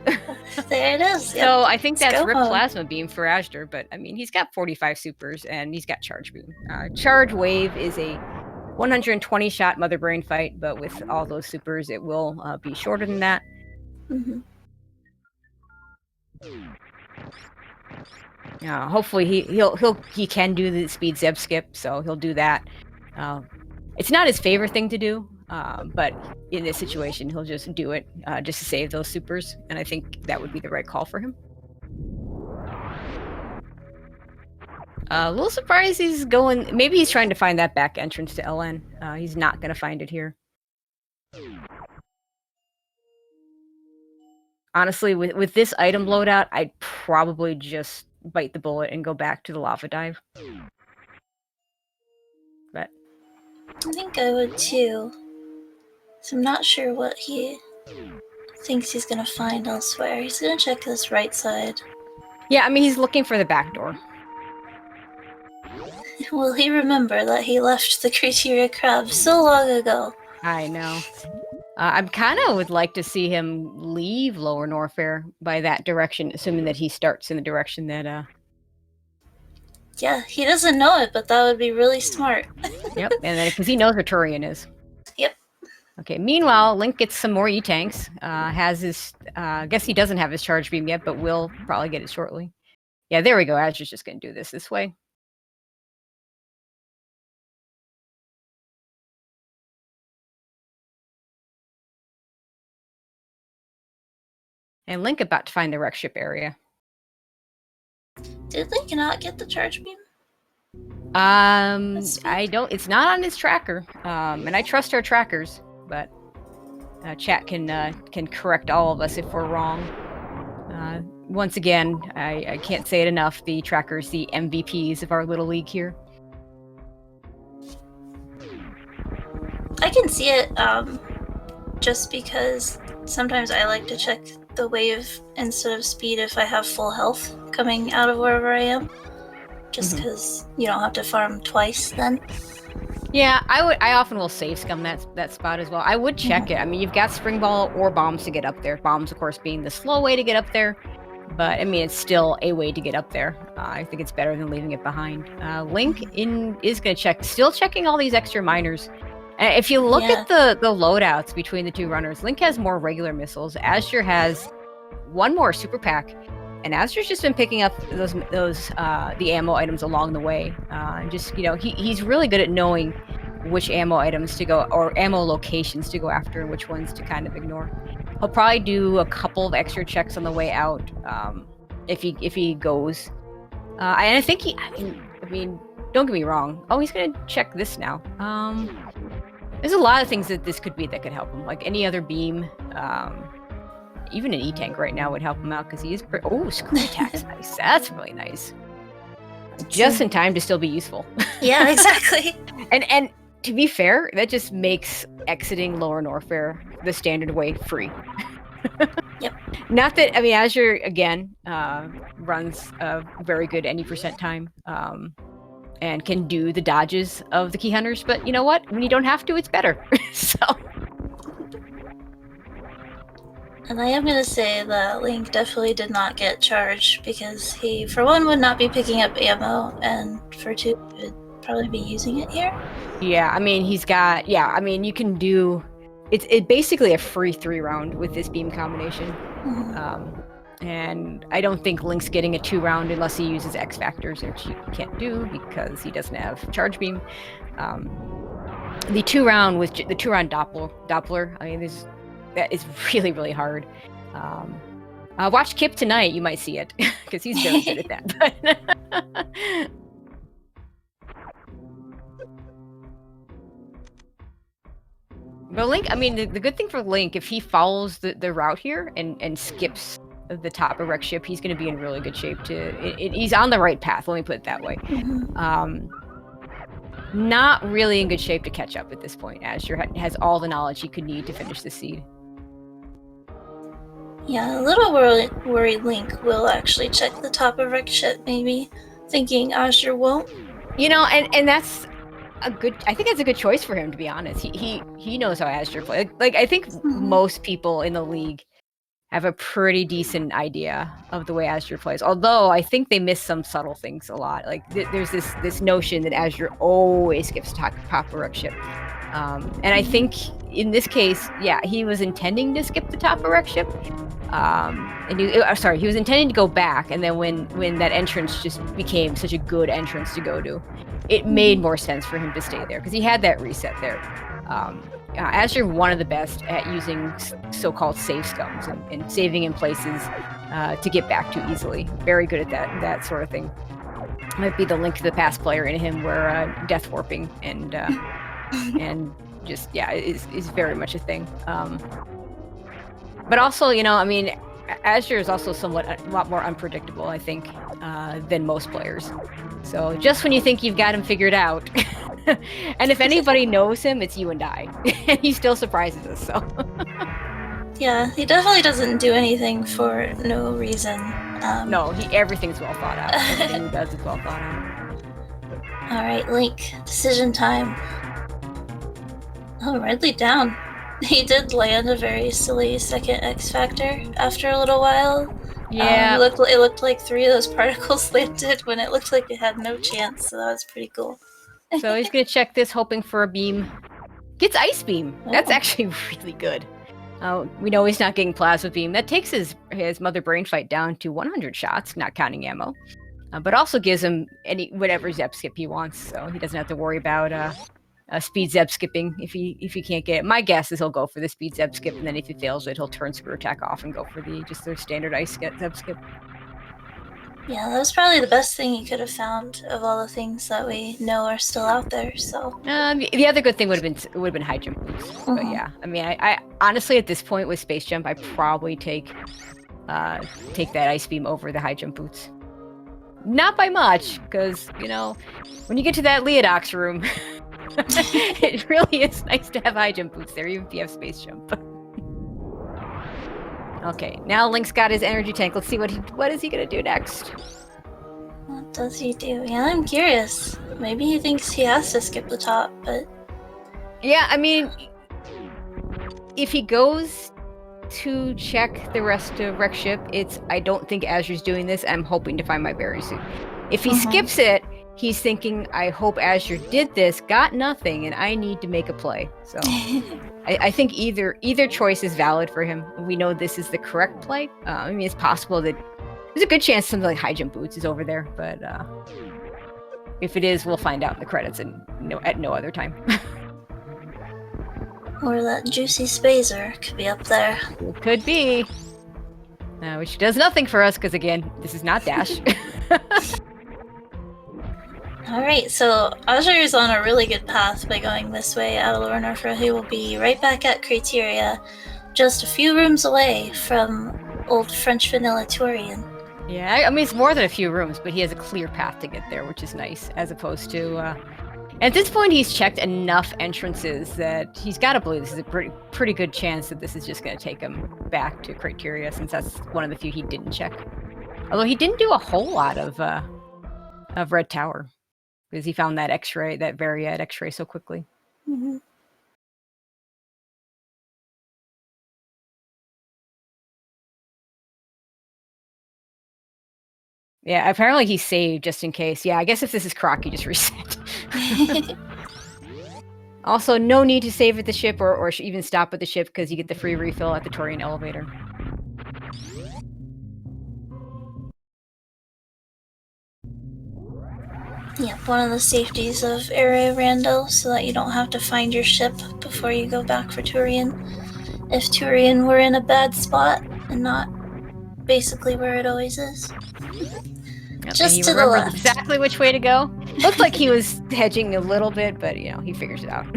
There it is. So I think that's go Rip mode. Plasma Beam for Azure, but I mean, he's got 45 supers and he's got Charge Beam. Charge Wave is a 120 shot Mother Brain fight, but with all those supers, it will be shorter than that. Hopefully he can do the speed Zeb skip, so he'll do that. It's not his favorite thing to do, but in this situation, he'll just do it just to save those supers, and I think that would be the right call for him. A little surprised he's going... Maybe he's trying to find that back entrance to LN. He's not going to find it here. Honestly, with this item loadout, I'd probably just bite the bullet and go back to the lava dive. But I think I would too. So I'm not sure what he thinks he's gonna find elsewhere. He's gonna check this right side. Yeah, I mean, he's looking for the back door. Will he remember that he left the criteria crab so long ago? I know. I kind of would like to see him leave Lower Norfair by that direction, assuming that he starts in the direction that... Yeah, he doesn't know it, but that would be really smart. Yep, and then because he knows where Turian is. Yep. Okay, meanwhile, Link gets some more E-Tanks. Has his... I guess he doesn't have his charge beam yet, but will probably get it shortly. Yeah, there we go. Azure's just going to do this way. And Link about to find the wreck ship area. Did Link not get the charge beam? I don't... It's not on his tracker. And I trust our trackers, but chat can correct all of us if we're wrong. Once again, I can't say it enough. The trackers, the MVPs of our little league here. I can see it, just because sometimes I like to check the wave instead of speed if I have full health coming out of wherever I am. Just because you don't have to farm twice then. Yeah, I often will save scum that spot as well. I would check it. I mean, you've got spring ball or bombs to get up there. Bombs, of course, being the slow way to get up there. But, I mean, it's still a way to get up there. I think it's better than leaving it behind. Link is going to check. Still checking all these extra miners. If you look at the loadouts between the two runners, Link has more regular missiles. Azure has one more super pack. And Azure's just been picking up those the ammo items along the way. Just, you know, he's really good at knowing which ammo items to go, or ammo locations to go after, and which ones to kind of ignore. He'll probably do a couple of extra checks on the way out, if he goes. And I think I mean, don't get me wrong. Oh, he's gonna check this now. There's a lot of things that this could be that could help him, like any other beam. Even an E-Tank right now would help him out because he is pretty... Oh, screw attack's nice. That's really nice. Just in time to still be useful. Yeah, exactly. And to be fair, that just makes exiting Lower Norfair the standard way free. Yep. Not that, I mean, Azure, again, runs a very good any percent time and can do the dodges of the key hunters, but you know what? When you don't have to, it's better. So. And I am going to say that Link definitely did not get charged because he, for one, would not be picking up ammo, and for two, would probably be using it here. Yeah, I mean, he's got, I mean, you can do, it's basically a free 3-round with this beam combination. And I don't think Link's getting a 2-round unless he uses X Factors, which he can't do because he doesn't have Charge Beam. The 2-round with the 2-round Doppler, I mean, that is really, really hard. Watch Kip tonight, you might see it, because he's very good at that. But Link, I mean, the good thing for Link, if he follows the route here and skips the top of Wreck Ship, he's going to be in really good shape. He's on the right path, let me put it that way. Not really in good shape to catch up at this point. Azure has all the knowledge he could need to finish the seed. Yeah, a little worried Link will actually check the top of Wreck Ship, maybe, thinking Azure won't. You know, and that's I think that's a good choice for him, to be honest. He knows how Azure plays. Like I think most people in the league have a pretty decent idea of the way Azure plays. Although I think they miss some subtle things a lot. Like there's this notion that Azure always skips top of Wreck Ship. And I think in this case, he was intending to skip the top of Wreck Ship. He was intending to go back, and then when that entrance just became such a good entrance to go to, it made more sense for him to stay there because he had that reset there. Azure one of the best at using so-called safe scums and saving in places to get back to easily. Very good at that sort of thing. Might be the Link to the Past player in him, where death warping and just is very much a thing. But also, you know, I mean, Azure is also a lot more unpredictable, I think, than most players. So just when you think you've got him figured out, and if anybody knows him, it's you and I, and he still surprises us. So. Yeah, he definitely doesn't do anything for no reason. No, everything's well thought out. Everything he does is well thought out. All right, Link, decision time. Oh, Ridley down. He did land a very silly second X Factor after a little while. Yeah. It looked like 3 of those particles landed when it looked like it had no chance, so that was pretty cool. So he's going to check this, hoping for a beam. Gets Ice Beam. That's actually really good. We know he's not getting Plasma Beam. That takes his Mother Brain Fight down to 100 shots, not counting ammo. But also gives him whatever Zep Skip he wants, so he doesn't have to worry about speed Zep skipping if he can't get it. My guess is he'll go for the speed Zep Skip, and then if he fails it, he'll turn Screw Attack off and go for the standard Ice Zep Skip. Yeah, that was probably the best thing he could have found of all the things that we know are still out there. So the other good thing would have been high jump boots. But yeah, I mean, I honestly at this point with Space Jump, I probably take that Ice Beam over the high jump boots. Not by much, because you know when you get to that Leodox room, it really is nice to have high jump boots there, even if you have Space Jump. Okay, now Link's got his energy tank. Let's see what is he gonna do next. What does he do? Yeah, I'm curious. Maybe he thinks he has to skip the top, but yeah, I mean, if he goes to check the rest of Wreck Ship, I don't think Azure's doing this. I'm hoping to find my berry suit. If he skips it, he's thinking, I hope Azure did this, got nothing, and I need to make a play. So I think either choice is valid for him. We know this is the correct play. I mean, it's possible that there's a good chance something like high jump boots is over there, but if it is, we'll find out in the credits at no other time. Or that juicy Spazer could be up there. It could be. Which does nothing for us, because again, this is not Dash. Alright, so Azure is on a really good path by going this way out of Norfair. He will be right back at Criteria, just a few rooms away from old French Vanilla Turian. Yeah, I mean, it's more than a few rooms, but he has a clear path to get there, which is nice, as opposed to... At this point, he's checked enough entrances that he's got to believe this is a pretty good chance that this is just going to take him back to criteria, since that's one of the few he didn't check. Although he didn't do a whole lot of Red Tower, because he found that X-ray, that Varia at X-ray so quickly. Mm-hmm. Yeah, apparently he saved just in case. Yeah, I guess if this is Croc, you just reset. Also, no need to save at the ship or even stop at the ship, because you get the free refill at the Torian elevator. Yeah, one of the safeties of area rando, so that you don't have to find your ship before you go back for Turian. If Turian were in a bad spot and not basically where it always is. Yep, Just to the left. Exactly which way to go. Looked like he was hedging a little bit, but he figures it out.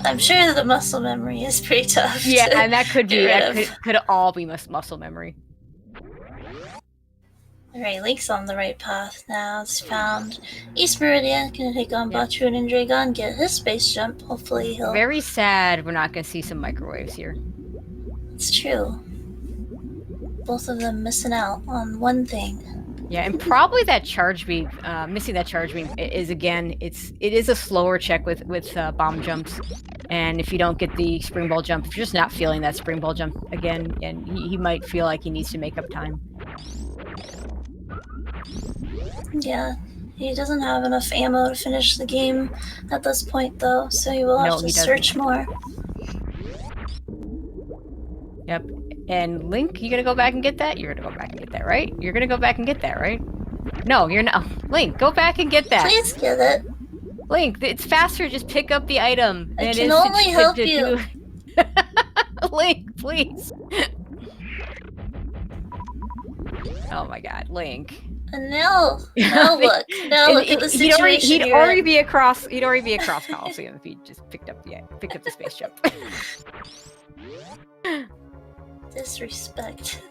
I'm sure that the muscle memory is pretty tough. Yeah, and that could all be muscle memory. Alright, Link's on the right path now. It's found East Maridia, gonna take on Batruin and Dragon, get his space jump. Hopefully he'll... Very sad we're not gonna see some microwaves here. It's true. Both of them missing out on one thing. Yeah, and probably that charge beam, missing that charge beam is, again, it is a slower check with bomb jumps. And if you don't get the spring ball jump, if you're just not feeling that spring ball jump again, and he might feel like he needs to make up time. Yeah, he doesn't have enough ammo to finish the game at this point, though, so he will have to search more. Yep. And Link, you gonna go back and get that? You're gonna go back and get that, right? You're gonna go back and get that, right? No, you're not. Link, go back and get that. Please get it. Link, it's faster. Just pick up the item. I can only help you. Link, please. Oh my God, Link. No, look at the situation. He'd already be across Coliseum if he just picked up the space jump. Disrespect.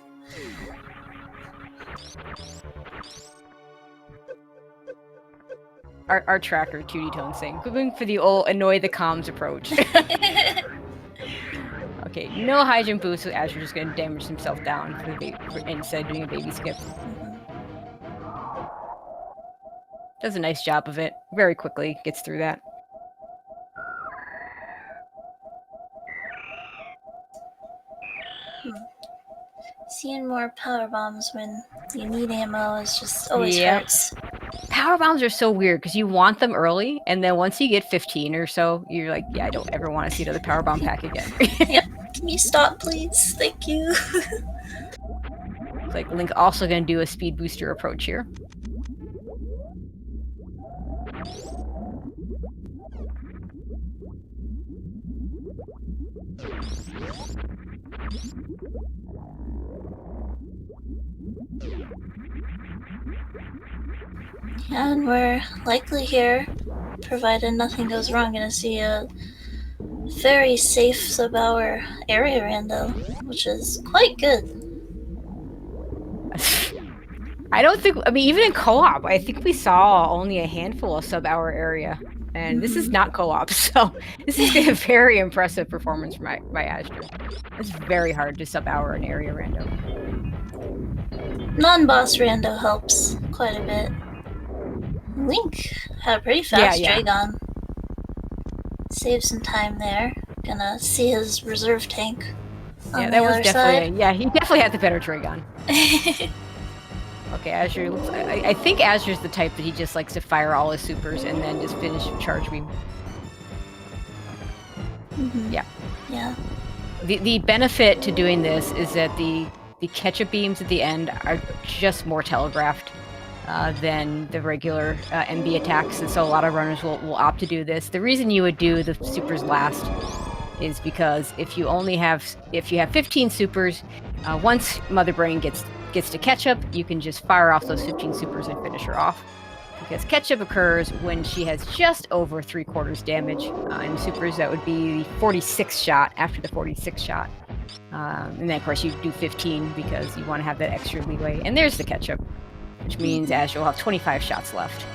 Our tracker 2D Tone saying, going for the old annoy the comms approach. Okay, no high jump boost, so Azure just gonna damage himself down instead of doing a baby skip. Does a nice job of it. Very quickly gets through that. Seeing more power bombs when you need ammo is just always hurts. Power bombs are so weird because you want them early, and then once you get 15 or so, you're like, yeah, I don't ever want to see another power bomb pack again. Yep. Can you stop, please? Thank you. It's like Link also gonna do a speed booster approach here. And we're likely here, provided nothing goes wrong, gonna see a very safe sub-hour area rando, which is quite good. Even in co-op, I think we saw only a handful of sub-hour area. And this is not co-op, so this is a very impressive performance by Azure. It's very hard to sub-hour an area rando. Non-boss rando helps quite a bit. Link had a pretty fast Dragon. Save some time there. Gonna see his reserve tank on the other side. He definitely had the better Dragon. Okay, Azure looks... I think Azure's the type that he just likes to fire all his supers and then just finish charge beam. Yeah. The benefit to doing this is that the catch-up beams at the end are just more telegraphed than the regular MB attacks, and so a lot of runners will opt to do this. The reason you would do the supers last is because if you have 15 supers, once Mother Brain gets to catch up, you can just fire off those 15 supers and finish her off. Because catch up occurs when she has just over 3/4 damage. In supers, that would be the 46 shot after the 46 shot. And then, of course, you do 15 because you want to have that extra leeway. And there's the catch up, which means Azure will have 25 shots left.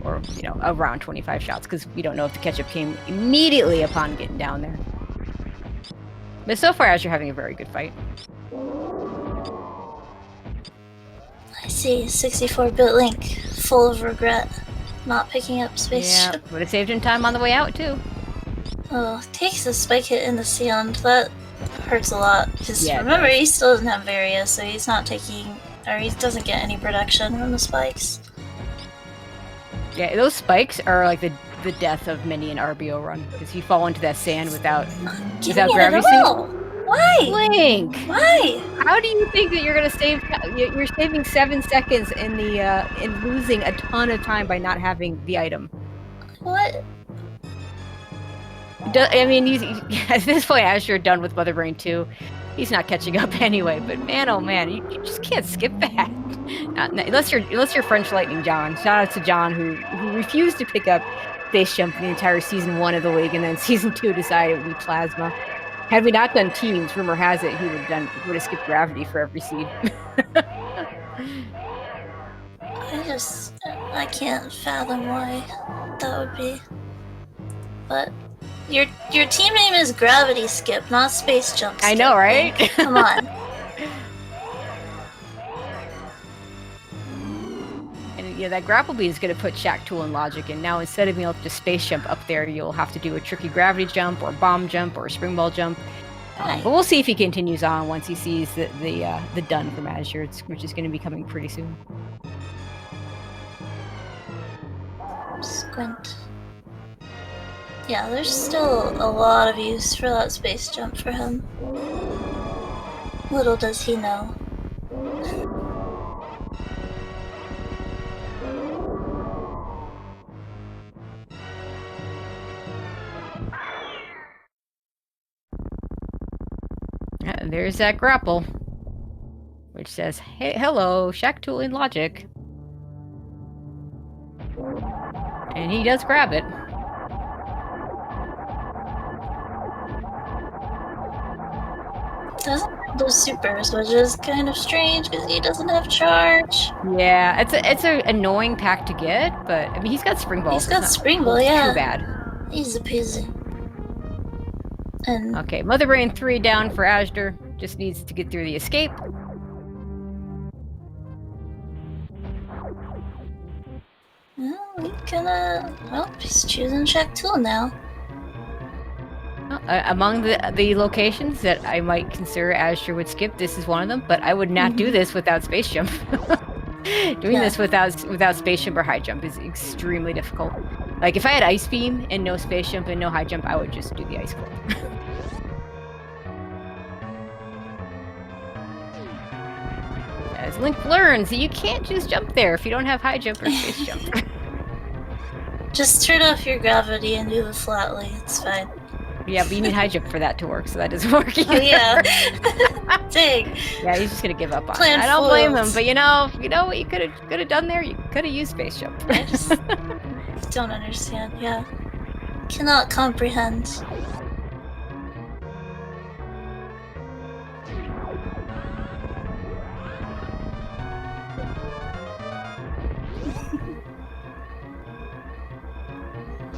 or around 25 shots, because we don't know if the ketchup came immediately upon getting down there. But so far, Azure having a very good fight. I see, 64-bit Link, full of regret, not picking up spaceship. Yeah, would have saved him time on the way out too. Oh, takes a spike hit in the Seond. That hurts a lot. Because remember, he still doesn't have Varia, so he's not taking, or he doesn't get any protection from the spikes. Yeah, those spikes are like the death of many an RBO run, because you fall into that sand without gravity suit. Why? Link! Why? How do you think that you're gonna save? You're saving 7 seconds in losing a ton of time by not having the item. What? I mean, at this point, Azure done with Mother Brain 2. He's not catching up anyway. But man, oh man, you just can't skip that. Unless you're French Lightning John. Shout out to John who refused to pick up Space Jump the entire season 1 of the league, and then season 2 decided it would be Plasma. Had we not done teams, rumor has it he would have skipped Gravity for every seed. I can't fathom why that would be. But your team name is Gravity Skip, not Space Jump Skip. I know, right? Come on. And yeah, that grapple beat is going to put Shaktool in logic, and now instead of being able to just space jump up there, you'll have to do a tricky gravity jump, or bomb jump, or a spring ball jump. But we'll see if he continues on once he sees the done from Azure, which is going to be coming pretty soon. Squint. Yeah, there's still a lot of use for that space jump for him. Little does he know. There's that grapple, which says, "Hey, hello, Shaktool in logic," and he does grab it. Doesn't have those supers, which is kind of strange because he doesn't have charge. Yeah, it's an annoying pack to get, but I mean he's got spring ball. He's got spring ball, yeah. Too bad. Easy peasy. And okay, Mother Brain 3 down for Azure. Just needs to get through the escape. Well, he's choosing Shaktool now. Among the locations that I might consider Azure would skip, this is one of them. But I would not do this without space jump. Doing this without space jump or high jump is extremely difficult. Like if I had ice beam and no space jump and no high jump, I would just do the ice clip. As Link learns that you can't just jump there if you don't have high jump or space jump. Just turn off your gravity and do it flatly. It's fine. Yeah, but you need high jump for that to work, so that doesn't work either. Oh yeah. Dang. Yeah, he's just gonna give up on Plan it. I don't blame him, foiled. but you know what you could have done there? You could have used space jump. I just don't understand. Yeah. Cannot comprehend.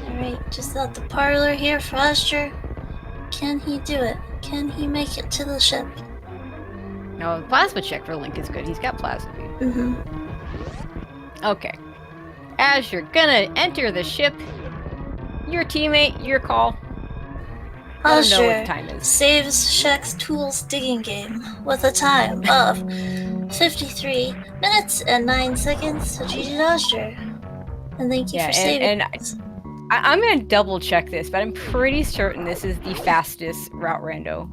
Alright, just at the parlor here for Azure. Can he do it? Can he make it to the ship? No, plasma check for Link is good. He's got plasma beam. Okay. Azure gonna enter the ship. Your teammate, your call. Let him know what the time is. Saves Shaktool's digging game with a time of 53 minutes and 9 seconds to GG Azure. And thank you for saving us. I'm gonna double check this, but I'm pretty certain this is the fastest route rando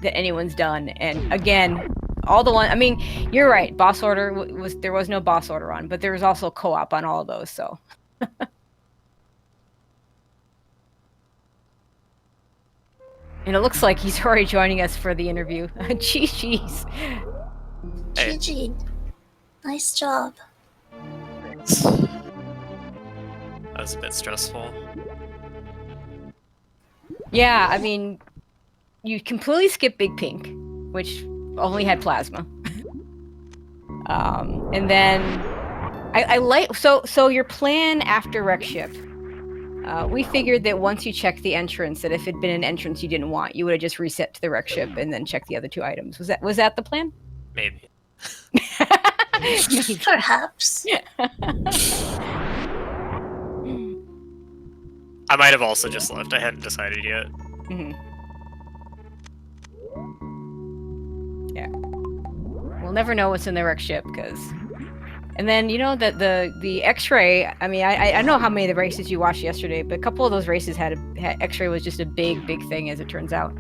that anyone's done. And again, all the one. I mean, you're right. Boss order there was no boss order on, but there was also co-op on all of those. So. And it looks like he's already joining us for the interview. GG's. Hey. GG. Nice job. That was a bit stressful. Yeah, I mean, you completely skipped Big Pink, which only had plasma. And then I like so your plan after wreck ship. We figured that once you checked the entrance, that if it'd been an entrance you didn't want, you would have just reset to the wreck ship and then checked the other 2 items. Was that the plan? Maybe. Maybe. Perhaps. I might have also just left. I hadn't decided yet. Mm-hmm. Yeah. We'll never know what's in the wreck ship, because... And then, you know, that the X-ray, I mean, I don't know how many of the races you watched yesterday, but a couple of those races had X-ray was just a big thing, as it turns out.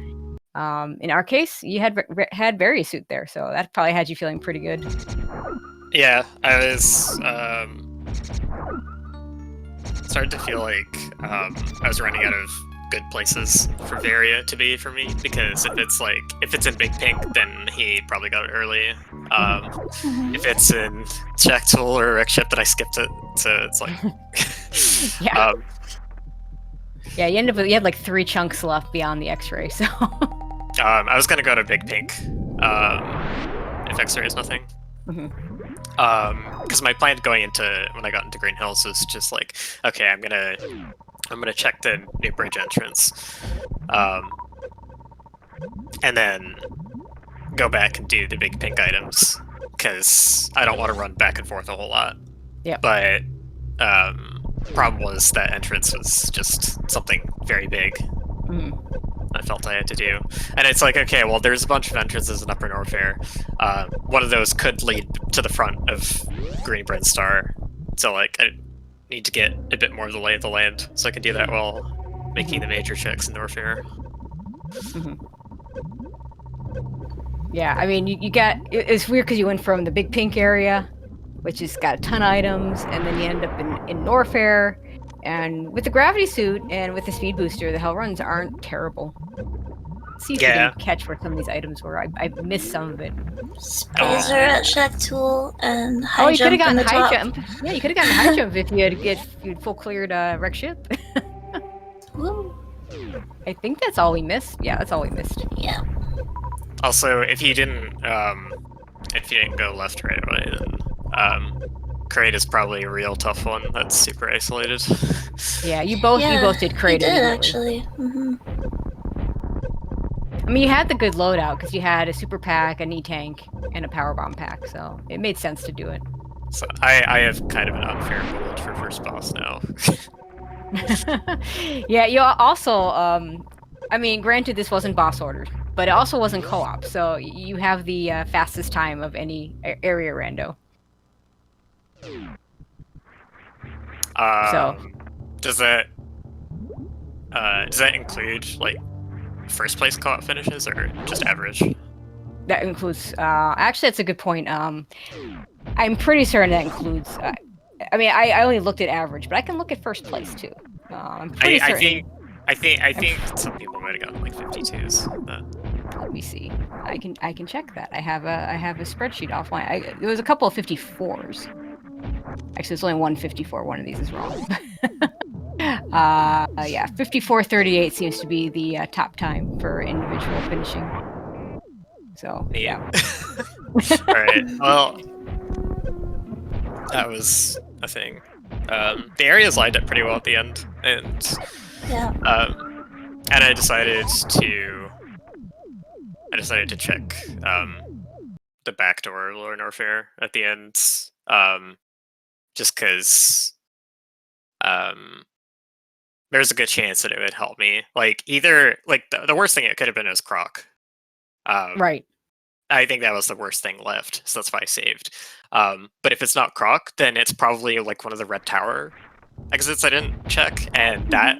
In our case, you had Varia suit there, so that probably had you feeling pretty good. Yeah, I was started to feel like I was running out of good places for Varia to be for me, because if it's in Big Pink, then he probably got it early. If it's in Shaktool or Wreck Ship, then I skipped it. So it's like, yeah, yeah. You had like 3 chunks left beyond the X-ray. So I was gonna go to Big Pink if X-ray is nothing. Because my plan going into when I got into Green Hills was just like, okay, I'm gonna check the new bridge entrance, and then go back and do the Big Pink items, because I don't want to run back and forth a whole lot. Yeah. But problem was that entrance was just something very big. I felt I had to do, and it's like, okay, well, there's a bunch of entrances in Upper Norfair. One of those could lead to the front of Green Brinstar, so like I need to get a bit more of the lay of the land, so I can do that while making the major checks in Norfair. Yeah, I mean, you got... It's weird because you went from the Big Pink area, which has got a ton of items, and then you end up in Norfair, and with the gravity suit and with the speed booster, the hell runs aren't terrible. Let's see if we can catch where some of these items were. I missed some of it. Azure at Shaktool and high you could have gotten high top. jump. Yeah, you could have gotten high jump if you'd full cleared wreck ship. Woo. I think that's all we missed. Yeah, that's all we missed. Yeah. Also, if you didn't go left right away, then Crate is probably a real tough one. That's super isolated. Yeah, you both did Crate. I did actually. I mean, you had the good loadout because you had a super pack, an E-tank, and a power bomb pack, so it made sense to do it. So I have kind of an unfair build for first boss now. Yeah, you also, I mean, granted this wasn't boss order, but it also wasn't co-op, so you have the fastest time of any area rando. Does that include like first place co-op finishes or just average? That includes. Actually, that's a good point. I'm pretty certain that includes. I mean, I only looked at average, but I can look at first place too. I'm pretty certain. I think some people might have gotten like 52s. Let me see. I can check that. I have a spreadsheet offline. There was a couple of 54s. Actually, it's only one 54. One of these is wrong. Yeah, 54:38 seems to be the top time for individual finishing. So yeah. All right. Well, that was a thing. The areas lined up pretty well at the end, and I decided to check the back door of Lower Norfair at the end, just because there's a good chance that it would help me. Like either like the worst thing it could have been is Croc. Right. I think that was the worst thing left, so that's why I saved. But if it's not Croc, then it's probably like one of the Red Tower exits I didn't check, and that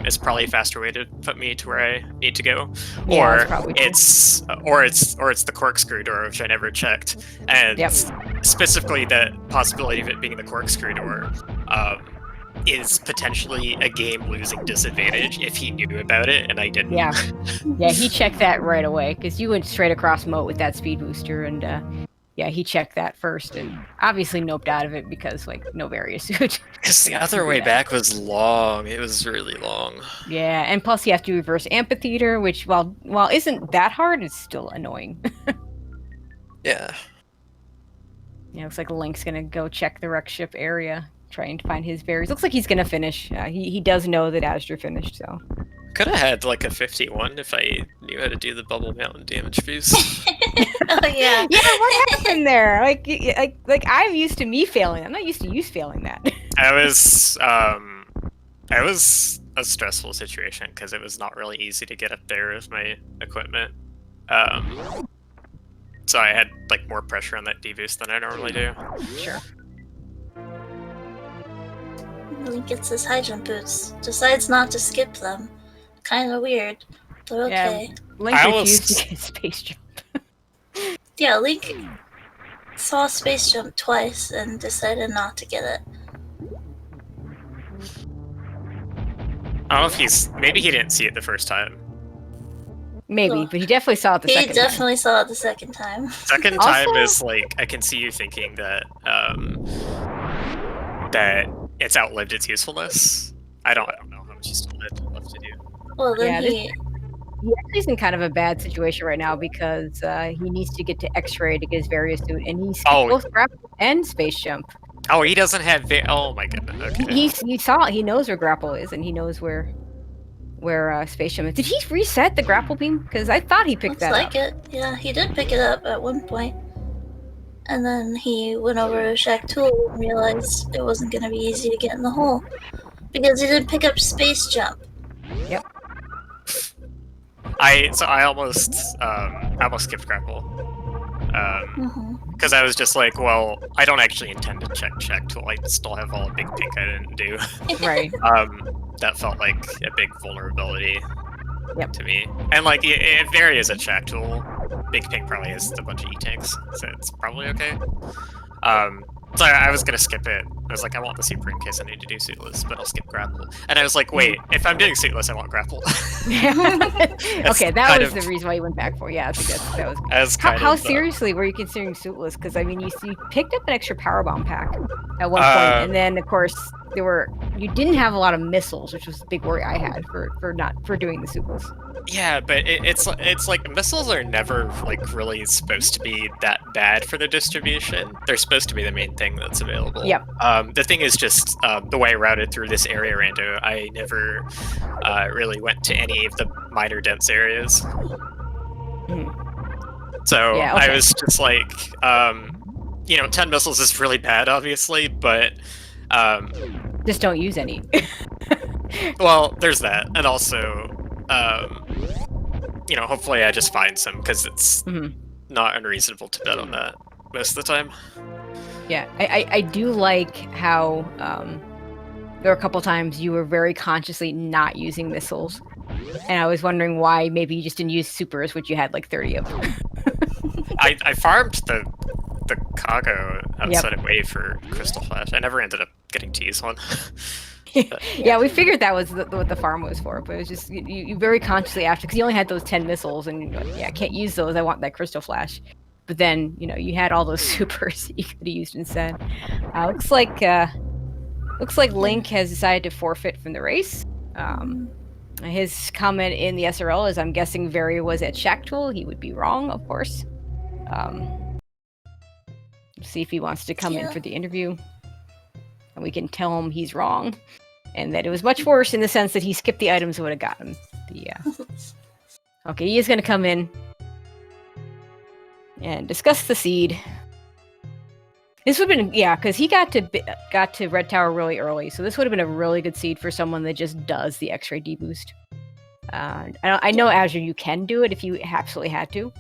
is probably a faster way to put me to where I need to go. Yeah, or it's the corkscrew door, which I never checked. And specifically the possibility of it being the corkscrew door is potentially a game-losing disadvantage if he knew about it and I didn't. Yeah, yeah, he checked that right away because you went straight across moat with that speed booster, and yeah, he checked that first and obviously noped out of it because like no Varia suit. Because the other way back was long. It was really long. Yeah, and plus you have to reverse amphitheater, which while isn't that hard, it's still annoying. Yeah. Yeah, looks like Link's gonna go check the wreck ship area, trying to find his berries. Looks like he's gonna finish. He does know that Azure finished, so. Could have had like a 51 if I knew how to do the bubble mountain damage boost. Oh yeah. Yeah, what happened there? Like I'm used to me failing. I'm not used to you failing that. I was a stressful situation because it was not really easy to get up there with my equipment. So I had like more pressure on that deboost than I normally do. Sure. Link gets his high jump boots. Decides not to skip them. Kind of weird, but okay. Link refused to get space jump. Yeah, Link saw space jump twice and decided not to get it. I don't know if maybe he didn't see it the first time. Maybe, but he definitely saw it the second time. He definitely saw it the second time. Second time is like, I can see you thinking that that it's outlived its usefulness. I don't know how much he still had left to do. Well, then he actually is in kind of a bad situation right now because he needs to get to X-ray to get his Varia suit, and he's both grapple and space jump. Oh, he doesn't have. Oh my goodness. Okay. He knows where grapple is, and he knows where space jump is. Did he reset the grapple beam? Because I thought he picked that up. Looks like it. Yeah, he did pick it up at one point. And then he went over to Shaktool and realized it wasn't going to be easy to get in the hole. Because he didn't pick up space jump. Yep. I almost skipped grapple. Because I was just like, well, I don't actually intend to check Shaktool. I still have all the big pink I didn't do. Right. That felt like a big vulnerability to me. And like, if Varia is a Shaktool, Big Pink probably has a bunch of E-tanks, so it's probably okay. So I was gonna skip it. I was like, I want the super in case I need to do suitless, but I'll skip grapple. And I was like, wait, if I'm doing suitless, I want grapple. Okay, that was the reason why you went back for. Yeah, I think that was. How seriously were you considering suitless? Because I mean, you picked up an extra power bomb pack at one point, and then of course you didn't have a lot of missiles, which was the big worry I had for doing the suitless. Yeah, but it's like missiles are never like really supposed to be that bad for the distribution. They're supposed to be the main thing that's available. Yep. The thing is just the way I routed through this area, Rando, I never really went to any of the minor dense areas. So yeah, okay. I was just like, 10 missiles is really bad, obviously, but just don't use any. Well, there's that, and also. Hopefully I just find some, because it's not unreasonable to bet on that most of the time. Yeah, I do like how there were a couple times you were very consciously not using missiles, and I was wondering why maybe you just didn't use supers, which you had like 30 of them. I farmed the cargo outside of Wave for Crystal Flash. I never ended up getting to use one. Yeah, we figured that was what the farm was for, but it was just you very consciously after, because you only had those 10 missiles, and you're like, I can't use those. I want that Crystal Flash. But then you had all those supers that you could have used instead. Looks like Link has decided to forfeit from the race. His comment in the SRL is, "I'm guessing Varia was at Shaktool." He would be wrong, of course. See if he wants to come in for the interview. And we can tell him he's wrong, and that it was much worse in the sense that he skipped the items that would have gotten him. Okay, he is going to come in and discuss the seed. This would have been, because he got to Red Tower really early, so this would have been a really good seed for someone that just does the X-ray deboost. I know Azure, you can do it if you absolutely had to,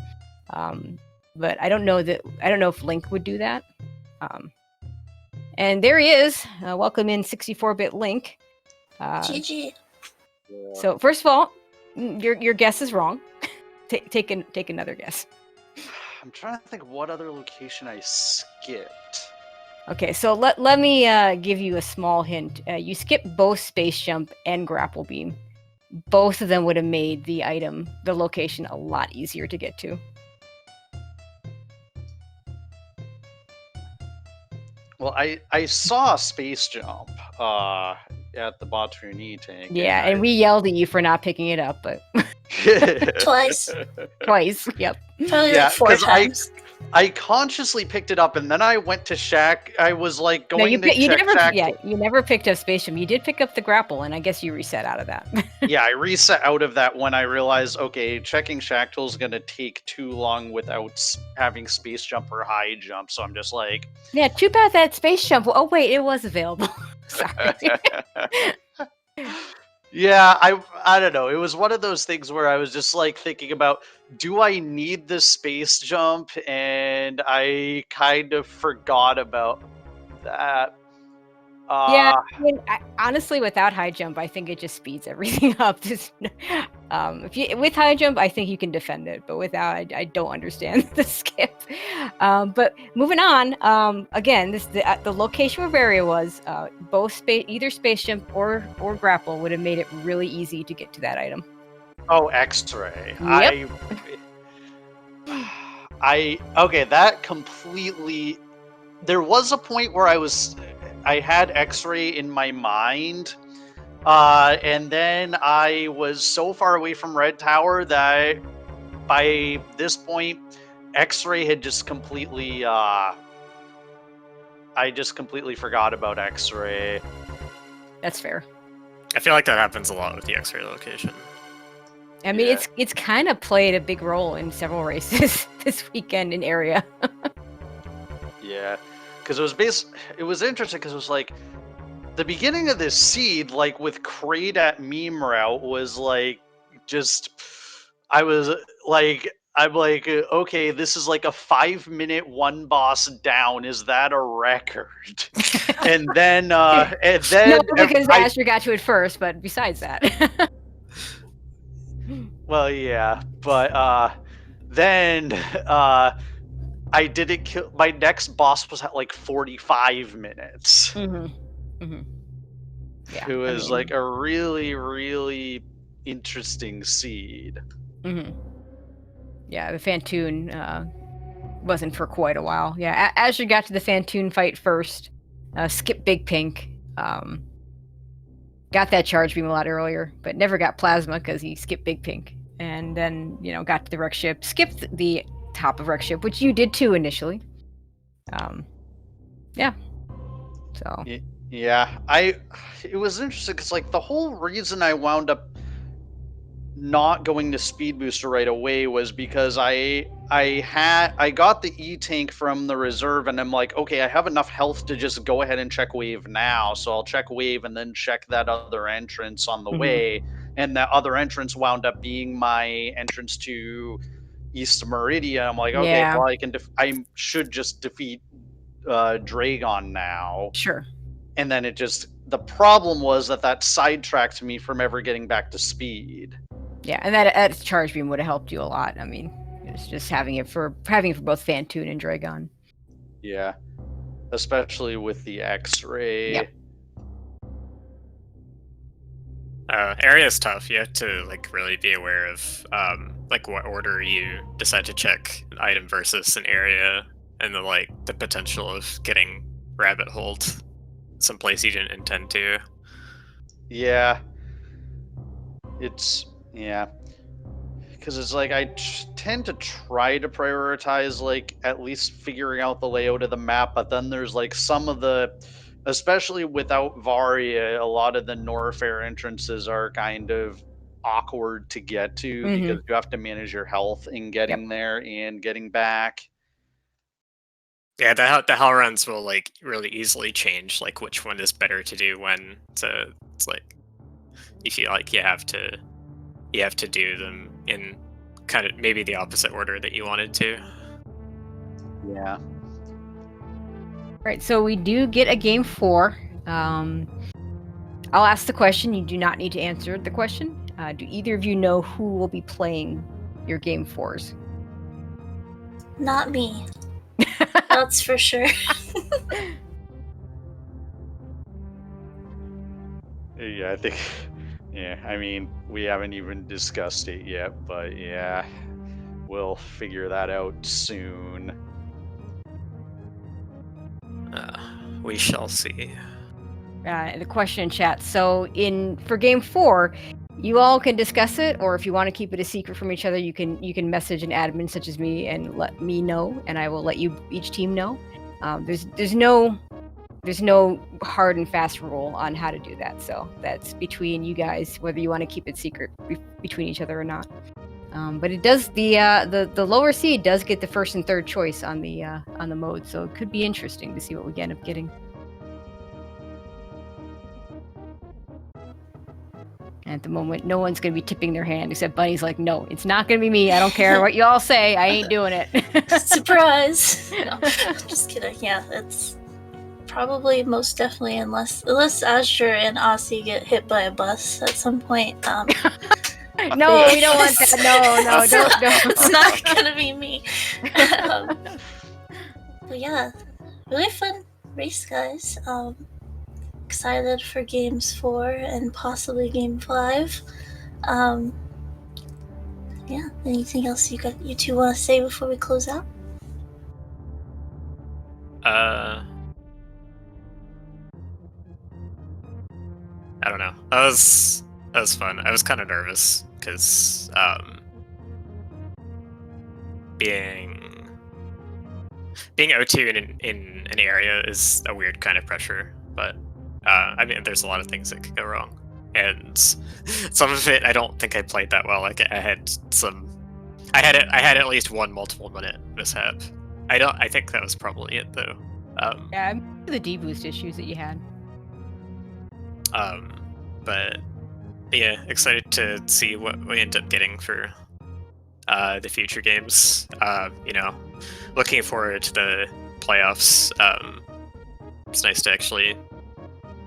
but I don't know if Link would do that. And there he is. Welcome in 64-bit Link. GG. So first of all, your guess is wrong. Take another guess. I'm trying to think what other location I skipped. Okay, so let me give you a small hint. You skipped both space jump and grapple beam. Both of them would have made the location a lot easier to get to. Well, I saw a space jump at the Botrini tank. Yeah, and we yelled at you for not picking it up, but Twice. Twice, yep. Probably like 4 times. I consciously picked it up, and then I went to Shack. I was like No, going you to check never Shaktool. you never picked up Space Jam. You did pick up the grapple, and I guess you reset out of that. Yeah, I reset out of that when I realized, okay, checking Shaktool is going to take too long without having Space Jump or High Jump, so I'm just like... Yeah, too bad that Space Jump. Oh wait, it was available. Sorry. Yeah, I don't know. It was one of those things where I was just like thinking about, do I need the Space Jump? And I kind of forgot about that. Yeah, I mean, honestly, without high jump, I think it just speeds everything up. If you with high jump, I think you can defend it, but without, I don't understand the skip. But moving on, again, the location where Varia was, either space jump or grapple would have made it really easy to get to that item. Oh, X-ray. Yep. Okay, that completely... There was a point where I had X-ray in my mind, and then I was so far away from Red Tower that by this point, X-ray had just completely, I just completely forgot about X-ray. That's fair. I feel like that happens a lot with the X-ray location. I mean, Yeah. it's kind of played a big role in several races this weekend in area. Yeah, because it was interesting because it was like the beginning of this seed, like with Kraid at meme route, was like just I'm like, okay, this is like a 5-minute one boss down. Is that a record? and then No, because Azure got to it first, but besides that. Well, yeah, but then I didn't kill. My next boss was at like 45 minutes. Yeah, It was like a really, really interesting seed. Yeah, the Fantoon wasn't for quite a while. Yeah, Azure got to the Fantoon fight first. Skipped Big Pink. Got that charge beam a lot earlier, but never got Plasma because he skipped Big Pink. And then, got to the wreck ship. Skipped the top of wreck ship, which you did too initially. Yeah. So. Yeah, it was interesting because like the whole reason I wound up not going to Speed Booster right away was because I got the E-Tank from the reserve, and I'm like, okay, I have enough health to just go ahead and check Wave now, so I'll check Wave and then check that other entrance on the way, and that other entrance wound up being my entrance to East Maridia. I'm like, okay, Yeah. well, I should just defeat Dragon now. Sure. And then the problem was that sidetracked me from ever getting back to speed. Yeah, and that charge beam would have helped you a lot. I mean, it's just having it for both Fantoon and Dragon. Yeah, especially with the X-ray. Yep. Area's tough. You have to like really be aware of like what order you decide to check an item versus an area, and the potential of getting rabbit holed someplace you didn't intend to. Yeah. Because it's like I tend to try to prioritize like at least figuring out the layout of the map, but then there's like some of the, especially without Varia, a lot of the Norfair entrances are kind of awkward to get to because you have to manage your health in getting there and getting back. Yeah, the hell runs will like really easily change like which one is better to do when. So it's like you feel like you have to do them in kind of maybe the opposite order that you wanted to. Yeah. Right, so we do get a game 4. I'll ask the question. You do not need to answer the question. Do either of you know who will be playing your game 4s? Not me. That's for sure. Yeah, I think. Yeah, I mean, we haven't even discussed it yet, but yeah, we'll figure that out soon. We shall see. The question in chat. So for game 4, you all can discuss it, or if you want to keep it a secret from each other, you can message an admin such as me and let me know, and I will let you each team know. There's no hard and fast rule on how to do that, so that's between you guys whether you want to keep it secret between each other or not. But it does the lower seed does get the first and third choice on the mode, so it could be interesting to see what we end up getting. And at the moment, no one's going to be tipping their hand except Bunny's like, no, it's not going to be me. I don't care what you all say. I ain't doing it. Surprise! No, just kidding. Yeah, it's probably most definitely unless Azure and Aussie get hit by a bus at some point. No, we don't want that. No, don't. It's not going to be me. But yeah, really fun race, guys. Excited for games 4 and possibly game 5. Yeah, anything else you two want to say before we close out? I don't know. That was fun. I was kind of nervous because being O2 in an area is a weird kind of pressure, but I mean, there's a lot of things that could go wrong, and some of it I don't think I played that well. Like I had at least one multiple minute mishap. I think that was probably it though. Yeah, the deboost issues that you had. But yeah, excited to see what we end up getting for the future games. Looking forward to the playoffs. It's nice to actually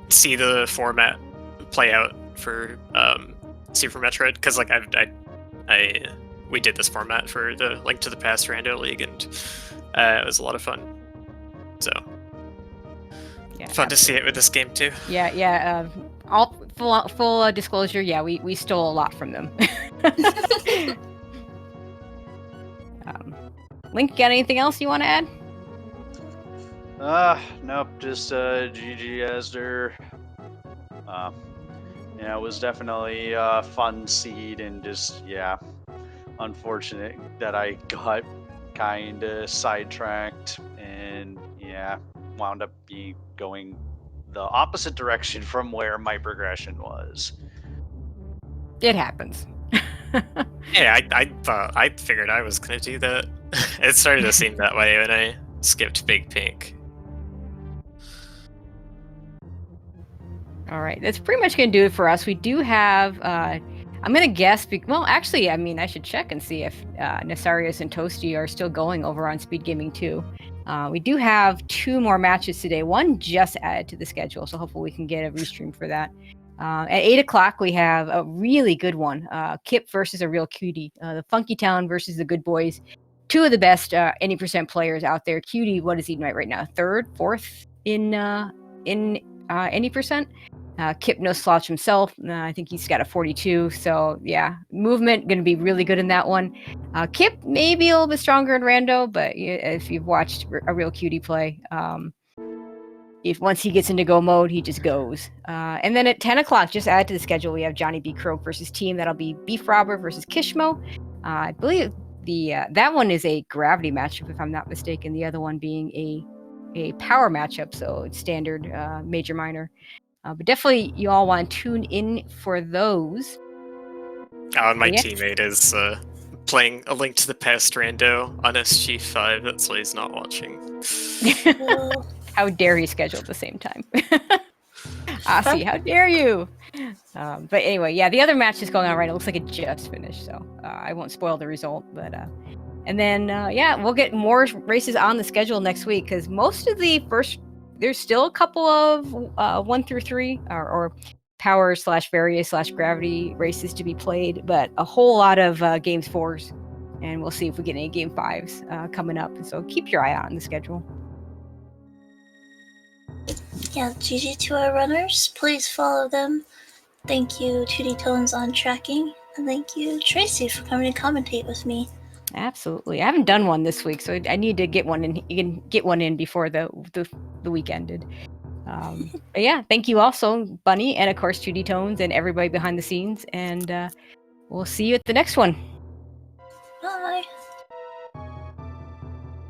see the format play out for Super Metroid, because like we did this format for the Link to the Past Rando League, and it was a lot of fun. So yeah, fun to see it with this game too. Yeah. All full disclosure. Yeah, we stole a lot from them. Link, got anything else you want to add? Nope, just GG Azder. It was definitely a fun seed, and just, unfortunate that I got kind of sidetracked and, wound up going the opposite direction from where my progression was. It happens. Yeah, I figured I was gonna do that. It started to seem that way when I skipped Big Pink. All right, that's pretty much going to do it for us. We do have, I'm going to guess, well, actually, I mean, I should check and see if Nesarius and Toasty are still going over on Speed Gaming 2. We do have 2 more matches today. One just added to the schedule, so hopefully we can get a restream for that. At 8 o'clock, we have a really good one, Kip versus a real cutie. The Funky Town versus the Good Boys. 2 of the best any % players out there. Cutie, what is he right now? 3rd, 4th in any %? Kip no slouch himself. I think he's got a 42. So yeah, movement going to be really good in that one. Kip may be a little bit stronger in Rando, but if you've watched a real cutie play, if once he gets into go mode, he just goes. And then at 10 o'clock, just add to the schedule, we have Johnny B. Croak versus team. That'll be Beef Robber versus Kishmo. I believe that one is a gravity matchup, if I'm not mistaken. The other one being a power matchup, so it's standard major minor. But definitely, you all want to tune in for those. My teammate is playing A Link to the Past Rando on SG5. That's why he's not watching. How dare he schedule at the same time? Aussie, how dare you? But anyway, yeah, the other match is going on right now. It looks like it just finished, so I won't spoil the result. But and then we'll get more races on the schedule next week, because most of the first. There's still a couple of 1 through 3 or power / Varia / gravity races to be played, but a whole lot of games 4s, and we'll see if we get any game 5s coming up. So keep your eye out on the schedule. Yeah, GG to our runners. Please follow them. Thank you, 2D Tones on tracking, and thank you, Tracy, for coming to commentate with me. Absolutely. I haven't done one this week, so I need to get one in. You can get one in before the week ended. But yeah, thank you also, Bunny, and of course 2D Tones and everybody behind the scenes. And we'll see you at the next one. Bye.